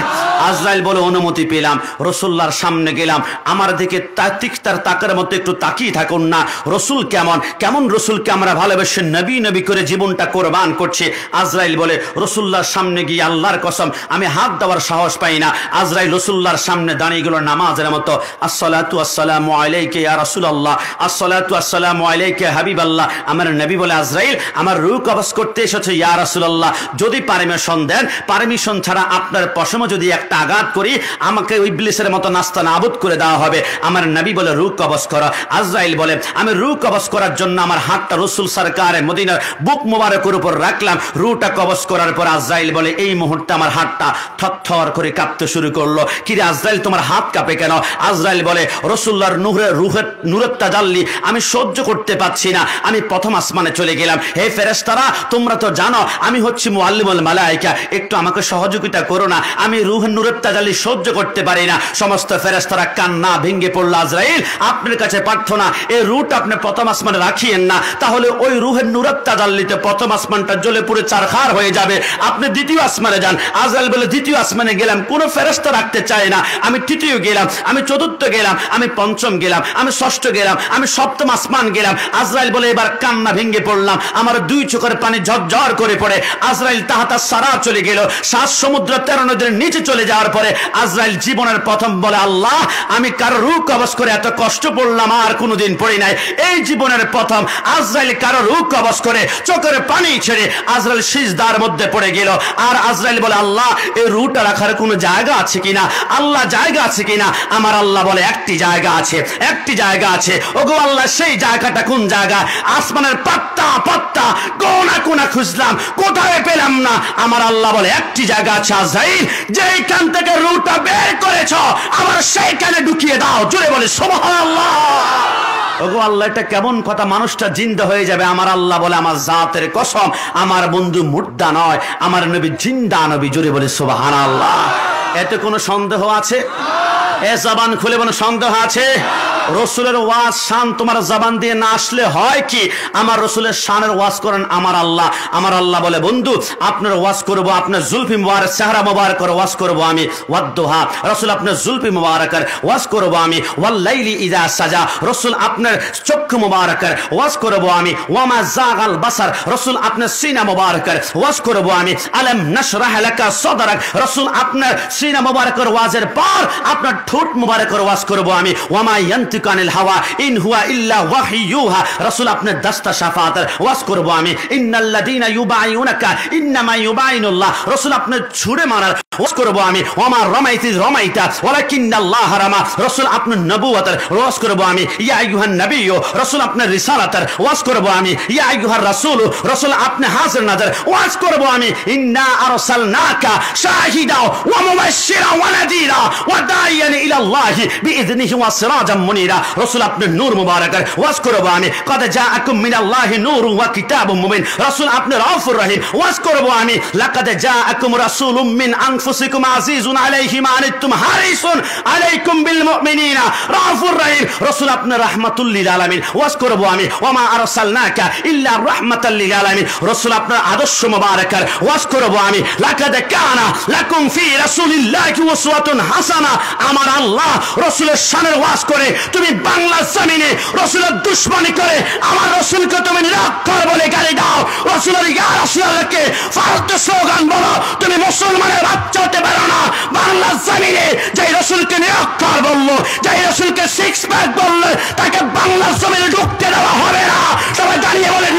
Speaker 1: আজরাইল বলে, অনুমতি পেলাম। রসুল্লাহর সামনে গেলাম, আমার দিকে তার তাকের মতো একটু তাকিয়ে থাকুন না। রসুল কেমন কেমন রসুলকে আমরা ভালোবেসে নবী নবী করে জীবনটা কোরবান করছে। আজরাইল বলে, রসুল্লাহর সামনে গিয়ে আল্লাহর কসম আমি হাত দেওয়ার সাহস পাই না। আজরাইল রসুল্লাহর সামনে দাঁড়িয়ে গেল নামাজের মতো, আসসালাতু আসসালামু আলাইকা ইয়া রাসূলুল্লাহ, আসসালাতু আসসালামু আলাইকা ইয়া হাবিবাল্লাহ। আমার নবী বলে, আজরাইল আমার রূহ কবজ করতে এসেছে ইয়া রাসূলুল্লাহ, যদি পারমিশন দেন, পারমিশন ছাড়া আপনার পশমে যদি একটা আঘাত করি আমাকে ওই ইবলিসের মতো নাস্তা নাবুদ করে দেওয়া হবে। আমার নবী বলে, রূহ কবজ করো। আজরাইল বলে, আমি রূহ কবজ করার জন্য আমার হাতটা রসুল সরকারে মদিনার বুক মোবারকের উপর রাখলাম। রূহটা কবজ করার পর আজরাইল বলে, এই মুহূর্তে আমার হাতটা থরথর করে কাঁপতে শুরু করলো। কিরে আজরাইল, তোমার হাত কাঁপে কেন? আজরাইল বলে, রসুল্লাহর নূরের তাজাল্লি আমি সহ্য করতে পারছি না, আমি প্রথম আসমানে চলে গেলাম। হে ফেরেশতারা, তোমরা তো জানো আমি হচ্ছি মুআল্লিমুল মালায়েকা, একটু আমাকে সহযোগিতা করো না, আমি রূহের নূরের তাজাল্লি সহ্য করতে পারি না। সমস্ত ফেরেশতারা কান্না ভেঙে পড়লো। আজরাইল, আপনার কাছে প্রার্থনা, এই রূহটা আপনি প্রথম আসমানে রাখিয়েন না, তাহলে ওই রূহের নূরের তাজাল্লিতে প্রথম আসমানটা জ্বলে পুড়ে চারখার হয়ে যাবে, আপনি দ্বিতীয় আসমানে যান। আজরাইল বলে, দ্বিতীয় আসমানে গেলাম, কোনো ফেরেশতা রাখতে চায় না, আমি তৃতীয় গেলাম, আমি চতুর্থ গেলাম, আমি পঞ্চম গেলাম, আমি ষষ্ঠ গেলাম, আমি সপ্তম আসমান গেলাম। আজরাইল বলে, এবার কান্না ভেঙে পড়লাম, আমার দুই চোখের পানি ঝরঝর করে পড়ে। আজরাইল তাহাতা সারা চলে গেল, 7 সমুদ্র 13 নদীর নিচে চলে যাওয়ার পরে আজরাইল জীবনের প্রথম বলে, আল্লাহ আমি কারো রূহ কবজ করে এত কষ্ট পড়লাম আর কোনোদিন পড়ি নাই, এই জীবনের প্রথম আজরাইল কারো রূহ কবজ করে চোখের পানি ছেড়ে আজরাইল সিজদার মধ্যে পড়ে গেল। আর আজরাইল বলে, আল্লাহ এই রূহটা রাখার কোনো জায়গা আছে কিনা, আল্লাহ জায়গা আছে কিনা? আমার আল্লাহ বলে, একটি জায়গা আছে, একটি জায়গা আছে। ওগো আল্লাহ, সেই জায়গাটা কোন জায়গা? আসমানের পাত্তা পাত্তা কোনা কোনা খুঁজলাম, কোথায় পেলাম না। আমার আল্লাহ বলে, একটি জায়গা আছে আজরাইল, যেইখান থেকে রূহটা বের করেছ আবার সেইখানে ঢুকিয়ে দাও। জোরে বলে সুবহানাল্লাহ। ওগো আল্লাহ, এটা কেমন কথা? মানুষটা জিন্দা হয়ে যাবে। আমার আল্লাহ বলে, আমার জাতের কসম আমার বন্ধু মুর্দা নয়, আমার নবী জিন্দা নবী। জোরে বলে সুবহানাল্লাহ। এতে কোনো সন্দেহ আছে? এ জবান খুলে বলে, সন্দেহ আছে? রসুলের ওয়াজ শান তোমার জবান দিয়ে না আসলে হয় কি? আমার রসুলের শানের ওয়াজ করেন আমার আল্লাহ। আমার আল্লাহ বলে, বন্ধু আপনার ওয়াজ করবো, আপনার জুলফি মুবারক চেহারা মুবারকের ওয়াজ করবো আমি। ওয়াদ্দুহা, রসুল আপনার জুলফি মুবারকের ওয়াজ করবো আমি। ওয়াল্লাইলি ইযা সাজা, রসুল আপনার চক্ষু মুবারকের ওয়াজ করবো আমি। ওয়ামা যাগাল বাসার, রসুল আপনার সিনা মুবারকের ওয়াজ করবো আমি। আলাম নাশরাহ লাকা সাদরাক, রসুল আপনার সিনা মুবারকের ওয়াজের পর আপনার ঠোঁট মুবারকের ওয়াজ করবো আমি। ওয়ামা ইয়ানতিকু আনিল হাওয়া ইন হুয়া ইল্লা ওয়াহইয়ুহা, রাসূল আপনার দাস্তা শাফাতের ওয়াজ করব আমি। ইন্নাল্লাযীনা ইউবাইউনাকা ইন্নামা ইউবাইনুল্লাহ, রাসূল আপনার ছুঁড়ে মারার ওয়াজ করব আমি। ওয়ামা রামাইতি রামাইতা ওয়ালাকিন্নাল্লাহ রামা, রাসূল আপনার নবুয়তের ওয়াজ করব আমি। ইয়া আইয়ুহান নাবিয়্যু, রাসূল আপনার রিসালাতের ওয়াজ করব আমি। ইয়া আইয়ুহার রাসূল, রাসূল আপনি হাজির নাজির ওয়াজ করব আমি। ইন্না আরসালনাকা শাহিদা ওয়া মুবাশশিরা ওয়া নাযীরা ওয়া দাইয়ান ইলাল্লাহি বিইذনিহি ওয়া সিরাজাম মুনীরা, রাসূল আপনার নূর মুবারকের ওয়াজ করব আমি। কদ জাআকুম মিনাল্লাহি নূরুন ওয়া কিতাবুম মুবিন, রাসূল আপনি রাউফুর রহিম ওয়াজ করব আমি। লাকাদ জাআকুম রাসূলুম মিন আনফুসিকুম আজিজুন আলাইহি মা আনিতুম হারিসুন আলাইকুম বিল মুমিনিনা রাউফুর রহিম, রাসূল আপনি রাহমাতুল লিল আলামিন ওয়াজ করব আমি। ওয়া মা আরসালনাকা ইল্লা রাহমাতাল লিল আলামিন, রাসূল আপনার আদর্শ মুবারকের ওয়াজ করব আমি। লাকাদ কানা লাকুম ফি রাসূলিল্লাহি উসওয়াতুন হাসানা, আমার আল্লাহ রাসূলের শানের ওয়াজ করে তুমি বাংলা জমিনে রাসূলের দুশমনি করে আমার রাসূলকে তুমি নিরাক্ষর বলে গালি দাও। রাসূলের ইয়া রাসূলকে ফারত স্লোগান বলো, তুমি মুসলমানের বাচ্চা হতে পারো না। বাংলা জমিনে যেই রাসূলকে নিরাক্ষর বললো, যেই রাসূলকে সিক্স প্যাক বললো, তাকে বাংলা জমিনে ঢুকতে দেওয়া হবে না। সবাই দাঁড়িয়ে বলেন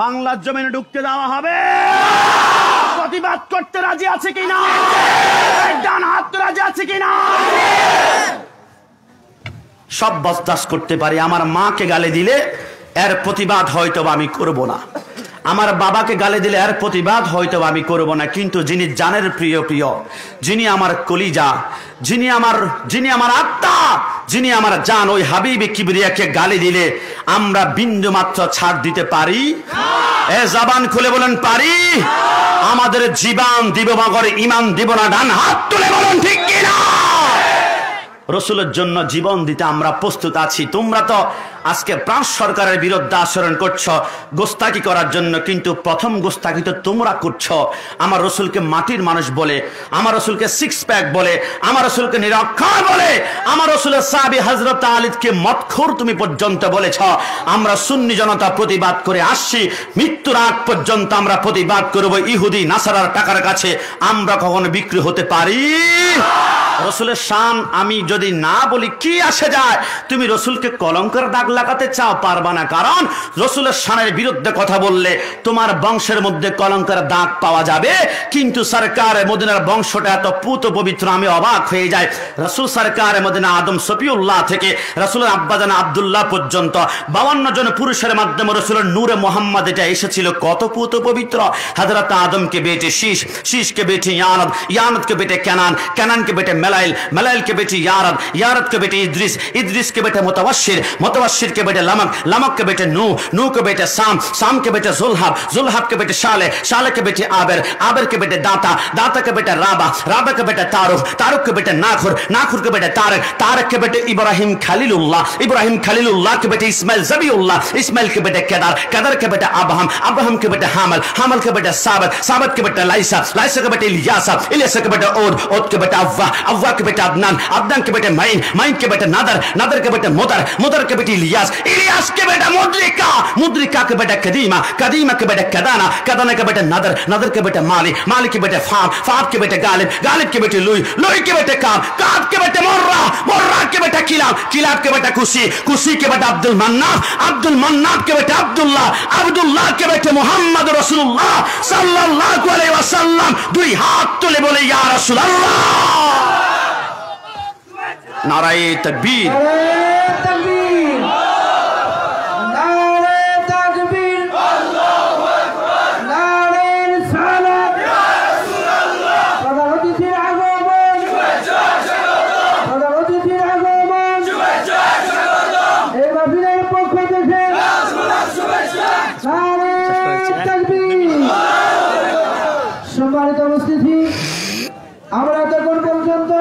Speaker 1: বাংলার জমিনে ঢুকতে দেওয়া হবে। প্রতিবাদ করতে রাজি আছে কিনা? ডান হাত রাজি আছে কিনা? সব বরদাস্ত করতে পারি। আমার মাকে গালি দিলে এর প্রতিবাদ হয়তো আমি করব না, আমার বাবাকে গালি দিলে এর প্রতিবাদ হয়তো আমি করব না, কিন্তু যিনি জানের প্রিয় প্রিয়, যিনি আমার কলিজা, যিনি আমার আত্মা, যিনি আমার জান, ওই হাবিবে কিবরিয়াকে গালি দিলে আমরা বিন্দু মাত্র ছাড় দিতে পারি? এ জবান খুলে বলেন পারি? আমাদের জীবন দিব মগর ঈমান দিব না। ডান হাত তুলে বলেন ঠিক কিনা? রসুলের জন্য জীবন দিতে আমরা প্রস্তুত আছি। তোমরা তো আজকে ফ্রান্স সরকারের বিরুদ্ধে আচরণ করছো গোস্তাকি করার জন্য, কিন্তু প্রথম গোস্তাকি তো তোমরা করছো। আমার রসুলকে মাটির মানুষ বলে, আমার রসুলকে সিক্স প্যাক বলে, আমার রসুলকে নিরক্ষর বলে, আমার রসুলের সাহাবী হযরত আলীকে মদখোর তুমি পর্যন্ত বলেছ। আমরা সুন্নি জনতা প্রতিবাদ করে আসছি, মৃত্যুর আগ পর্যন্ত আমরা প্রতিবাদ করব। ইহুদি নাসারার টাকার কাছে আমরা কখনো বিক্রি হতে পারি? রসুলের শান আমি যদি না বলি কি আসে যায়? তুমি রসুলকে কলঙ্কের দাগ লাগাতে চাও, পারবা না। কারণ রসুলের শানের বিরুদ্ধে কথা বললে তোমার বংশের মধ্যে কলঙ্কের দাগ পাওয়া যাবে। কিন্তু সরকার মদিনার বংশটা এত পুত পবিত্র, আমি অবাক হয়ে যাই। রসুল সরকার মদিনা আদম সফিউল্লাহ থেকে রসুলের আব্বাজান আব্দুল্লাহ পর্যন্ত 52 জন পুরুষের মাধ্যমে রসুলের নূরে মোহাম্মদ এটা এসেছিল। কত পুত পবিত্র। হযরত আদমকে বেটে শীশ, শীশকে বেটে ইয়ানদ, ইয়ানদকে বেটে কেনান, কেনানকে বেটে मेलाइल, मेलाइल के बेटे यारद, यारद के बेटे इद्रिस, इद्रिस के बेटे मुतवश्शिर, मुतवश्शिर के बेटे लमक, लमक के बेटे नूह, नूह के बेटे साम, साम के बेटे जुल्हब, जुल्हब के बेटे शाले, शाले के बेटे आबिर, आबिर के बेटे दाता, दाता के बेटे राबा, राबा के बेटे तारुक, तारुक के बेटे नाखुर, नाखुर के बेटे तारक, तारक के बेटे इब्राहिम खलीलुल्लाह, इब्राहिम खलीलुल्लाह के बेटे इस्माइल ज़बीउल्लाह, इस्माइल के बेटे केदार, केदार के बेटे अब्राहम, अब्राहम के बेटे हामल, हामल के बेटे साबत, साबत के बेटे लाइसा, लाइसा के बेटे इलियासा, इलियासा के बेटे ओद, ओद के बेटे अव्वा, अव्वा के बेटे अदनान, अदनान के बेटे माइन, माइन के बेटे नादर, नादर के बेटे मुदर, मुदर के बेटे इलियास, इलियास के बेटे मुद्रिका, मुद्रिका के बेटे कदीमा, कदीमा के बेटे कदाना, कदाना के बेटे नादर, नादर के बेटे माली, माली के बेटे फाम, फाम के बेटे गालिब, गालिब के बेटे लुई, लुई के बेटे काम, काब के बेटे मुर्रा, मुर्रा के बेटे किलाब, किलाब के बेटे कुशी, कुशी के बेटे अब्दुल मन्नाफ, अब्दुल मन्नाफ के बेटे अब्दुल्लाह, अब्दुल्लाह के बेटे मोहम्मद रसूलुल्लाह सल्लल्लाहु अलैहि वसल्लम। दुई हाथ तुले बोले या रसूलल्लाह। नाराए तकबीर,
Speaker 2: সম্মানিত উপস্থিতি, আমরা তখন পর্যন্ত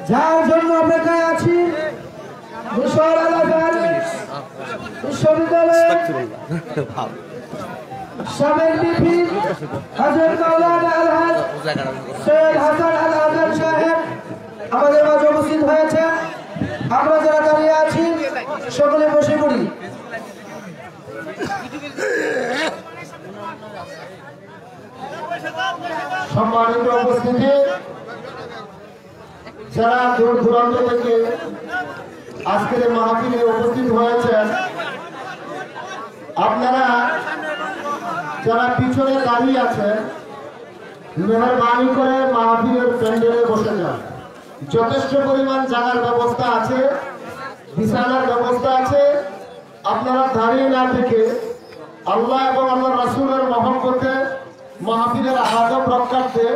Speaker 2: যার জন্য অপেক্ষায় আছি বিশ্ববিদ্যালয়ের সাবেক ভিপি হযরত মাওলানা আলহাজ সৈয়দ হাসান আল আজহার সাহেব আমাদের মাঝে উপস্থিত হয়েছে। আমরা যারা দাঁড়িয়ে আছি সকলে বসে পড়ি। সম্মানিত উপস্থিতি, যারা দূর দূরান্ত থেকে আজকের মাহফিলে উপস্থিত হয়েছেন, আপনারা যারা পিছনে দাঁড়িয়ে আছেন মেহরবানি করে মাহফিলের প্যান্ডেলে বসে যান। যথেষ্ট পরিমাণ জায়গার ব্যবস্থা আছে, বিছানার ব্যবস্থা আছে। আপনারা দাঁড়িয়ে না থেকে আল্লাহ এবং আল্লাহ রাসূলের মহব্বতে মাহফিলের আদব রক্ষার্থে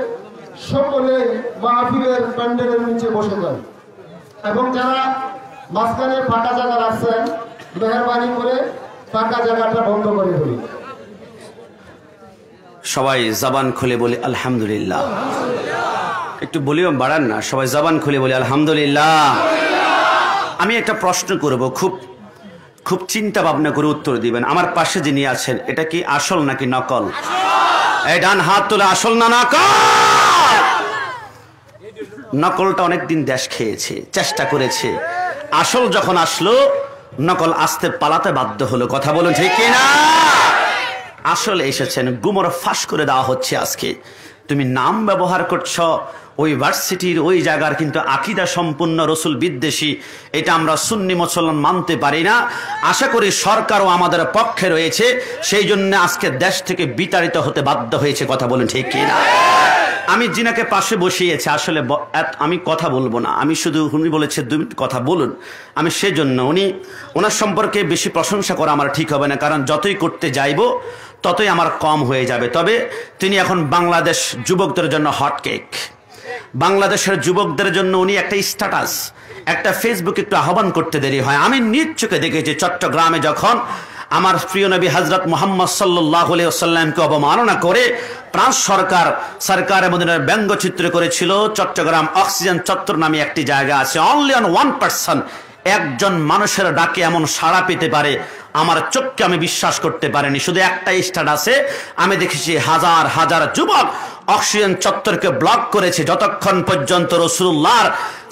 Speaker 2: সকলে মাহফিলের প্যান্ডেলের নিচে বসে যান। এবং যারা মাঝখানে ফাঁকা জায়গা রাখছেন মেহরবানি করে ফাঁকা জায়গাটা বন্ধ করে দিন।
Speaker 1: সবাই জবান খুলে বলি আলহামদুলিল্লাহ। একটু বলিও বাড়ান না, সবাই জবান খুলে বলি আলহামদুলিল্লাহ। আমি একটা প্রশ্ন করব, খুব খুব চিন্তা ভাবনা করে উত্তর দিবেন। আমার পাশে যিনি আছেন, এটা কি আসল নাকি নকল? এই ডান হাত তুলে আসল না নকল? নকলটা অনেকদিন দেশ খেয়েছে, চেষ্টা করেছে। আসল যখন আসলো নকল আসতে পালাতে বাধ্য হলো। কথা বলুন ঠিক কিনা? আসলে এসেছেন, গুমর ফাঁস করে দেওয়া হচ্ছে আজকে। তুমি নাম ব্যবহার করছ, ওই ভার্সিটির ওই জায়গার কিন্তু আকীদা সম্পূর্ণ রসুল বিদ্বেষী। এটা আমরা সুন্নি মুসলমান মানতে পারি না। আশা করি সরকারও আমাদের পক্ষে রয়েছে, সেই জন্য আজকে দেশ থেকে বিতাড়িত হতে বাধ্য হয়েছে। কথা বলেন ঠিক কি না? আমি জিনাকে পাশে বসিয়েছি, আসলে আমি কথা বলবো না, আমি শুধু উনি বলেছে 2 মিনিট কথা বলুন, আমি সেজন্য ওনার সম্পর্কে বেশি প্রশংসা করা আমার ঠিক হবে না, কারণ যতই করতে যাইব ততই আমার কম হয়ে যাবে। তবে তিনি এখন বাংলাদেশ যুবকদের জন্য হটকেক। বাংলাদেশের যুবকদের জন্য উনি একটা স্ট্যাটাস, একটা ফেসবুকে একটু আহ্বান করতে দেরি হয়। আমি নিজ চোখে দেখেছি চট্টগ্রামে যখন আমার প্রিয় নবী হযরত মুহাম্মদ সাল্লাল্লাহু আলাইহি ওয়াসাল্লামকে অবমাননা করে ফ্রান্স সরকারের মদিনার ব্যঙ্গচিত্র করেছিল। চট্টগ্রাম অক্সিজেন চত্বর নামে একটি জায়গা আছে, অনলি অন 1%, একজন মানুষের ডাকে এমন সাড়া পেতে পারে আমার চোখকে আমি বিশ্বাস করতে পারিনি। শুধু একটা স্ট্যাটাসে আমি দেখেছি হাজার হাজার যুবক অক্সিজেন চত্বরকে ব্লক করেছে, যতক্ষণ পর্যন্ত রাসূলুল্লাহর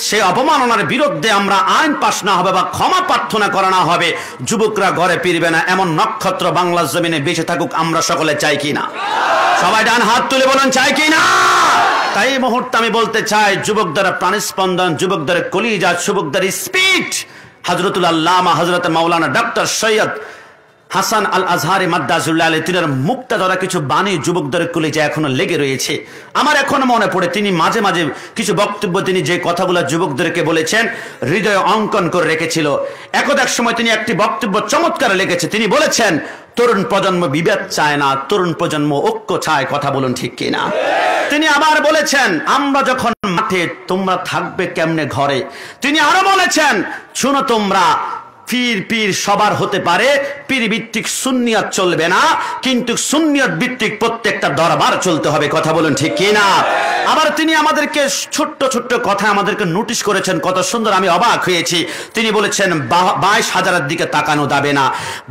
Speaker 1: সেই অপমাননার বিরুদ্ধে আমরা আইন পাশ না হবে বা ক্ষমা প্রার্থনা করা না হবে, যুবকরা ঘরে ফিরবে না। এমন নক্ষত্র বাংলার জমিনে বেঁচে থাকুক, আমরা সকলে চাই কি না? সবাই ডান হাত তুলে বলুন চাই কি না? তাই এই মুহূর্তে আমি বলতে চাই, যুবকদের প্রাণস্পন্দন, যুবকদের কলিজা, যুবকদের স্পিড, হযরতুল আল্লামা হযরত মাওলানা ডক্টর সৈয়দ হাসান আল আজহারি মাদ্দাজুল্লাহ আলাইহি তিনার মুক্তা ধরা কিছু বাণী যুবকদের কলিজা এখনো লেগে রয়েছে। আমার এখনো মনে পড়ে তিনি মাঝে মাঝে কিছু বক্তব্য, তিনি যে কথাগুলো যুবকদেরকে বলেছেন হৃদয়ে অঙ্কন করে রেখেছিল। এক সময় তিনি একটি বক্তব্য চমৎকার লিখেছে। তিনি বলেছেন, তরুণ প্রজন্ম বিভেদ চায় না, তরুণ প্রজন্ম ঐক্য চায়। কথা বলুন ঠিক কিনা? তিনি আবার বলেছেন, আমরা যখন মাঠে তোমরা থাকবে কেমনে ঘরে। তিনি আরো বলেছেন, শুনো তোমরা পীর সবার হতে পারে, পীর ভিত্তিক সুন্নিয়ত চলবে না, কিন্তু সুন্নিয়ত ভিত্তিক প্রত্যেকটা দরবার চলতে হবে। কথা বলুন ঠিক কি না? আবার তিনি আমাদেরকে ছোট্ট ছোট্ট কথা আমাদেরকে নোটিশ করেছেন, কত সুন্দর, আমি অবাক হয়েছি। তিনি বলেছেন 22,000-এর দিকে তাকানো যাবে না,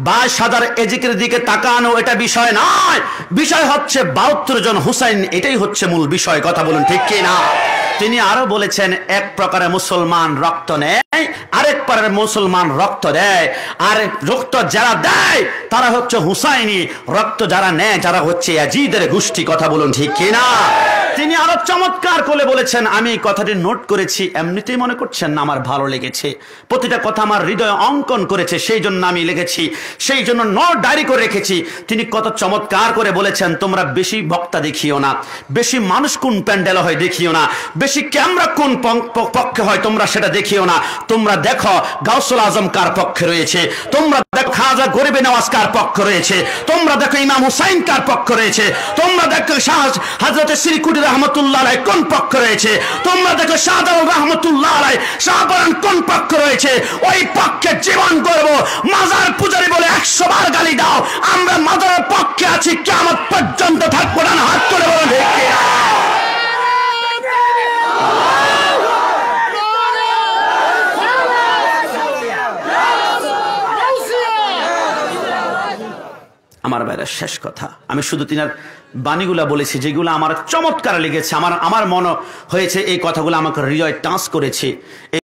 Speaker 1: 22,000 এজিকের দিকে তাকানো এটা বিষয় নয়, বিষয় হচ্ছে 72 জন হুসাইন, এটাই হচ্ছে মূল বিষয়। কথা বলুন ঠিক কি না? তিনি আরো বলেছেন, এক প্রকারের মুসলমান রক্ত নেয়, আরেক প্রকারের মুসলমান রক্ত দেয়, আর রক্ত যারা দেয় তারা হচ্ছে হুসাইনি, রক্ত যারা নেয় যারা হচ্ছে ইয়াজিদের গোষ্ঠী। কথা বলুন ঠিক কিনা? তিনি আরো চমৎকার করে বলেছেন, আমি এই কথাটি নোট করেছি, এমনিতেই মনে করছেন না, আমার ভালো লেগেছে, প্রতিটা কথা আমার হৃদয়ে অঙ্কন করেছে, সেই জন্য আমি লিখেছি, সেই জন্য নোট ডায়েরি করে রেখেছি। তিনি কত চমৎকার করে বলেছেন, তোমরা বেশি বক্তা দেখিও না, বেশি মানুষ কোন প্যান্ডেল হয় দেখিও না, বেশি ক্যামেরা কোন পক্ষে হয় তোমরা সেটা দেখিও না, তোমরা দেখো গাউসুল আজম কার পক্ষে রয়েছে, তোমরা দেখো খাজা গরিবে নওয়াজ কার পক্ষে রয়েছে, তোমরা দেখো ইমাম হুসাইন কার পক্ষে রয়েছে, তোমরা দেখো হযরত শ্রীকুটি রহমতুল্লাহ আলাইহি কোন পক্ষে রয়েছে, তোমরা দেখো শাহজালাল রহমতুল্লাহ আলাইহি শাহবান কোন পক্ষে রয়েছে। ওই পক্ষে জীবন করব, মাজার পূজারি বলে 100 বার গালি দাও, আমরা মাজারের পক্ষে আছি, কিয়ামত পর্যন্ত থাকবো না। হাত তুলে বলুন ঠিক কিনা? আমার বাইরে শেষ কথা, আমি শুধু তিনার বাণীগুলা বলেছি যেগুলো আমার চমৎকার লেগেছে, আমার মনে হয়েছে এই কথাগুলো আমাকে হৃদয় টাচ করেছে।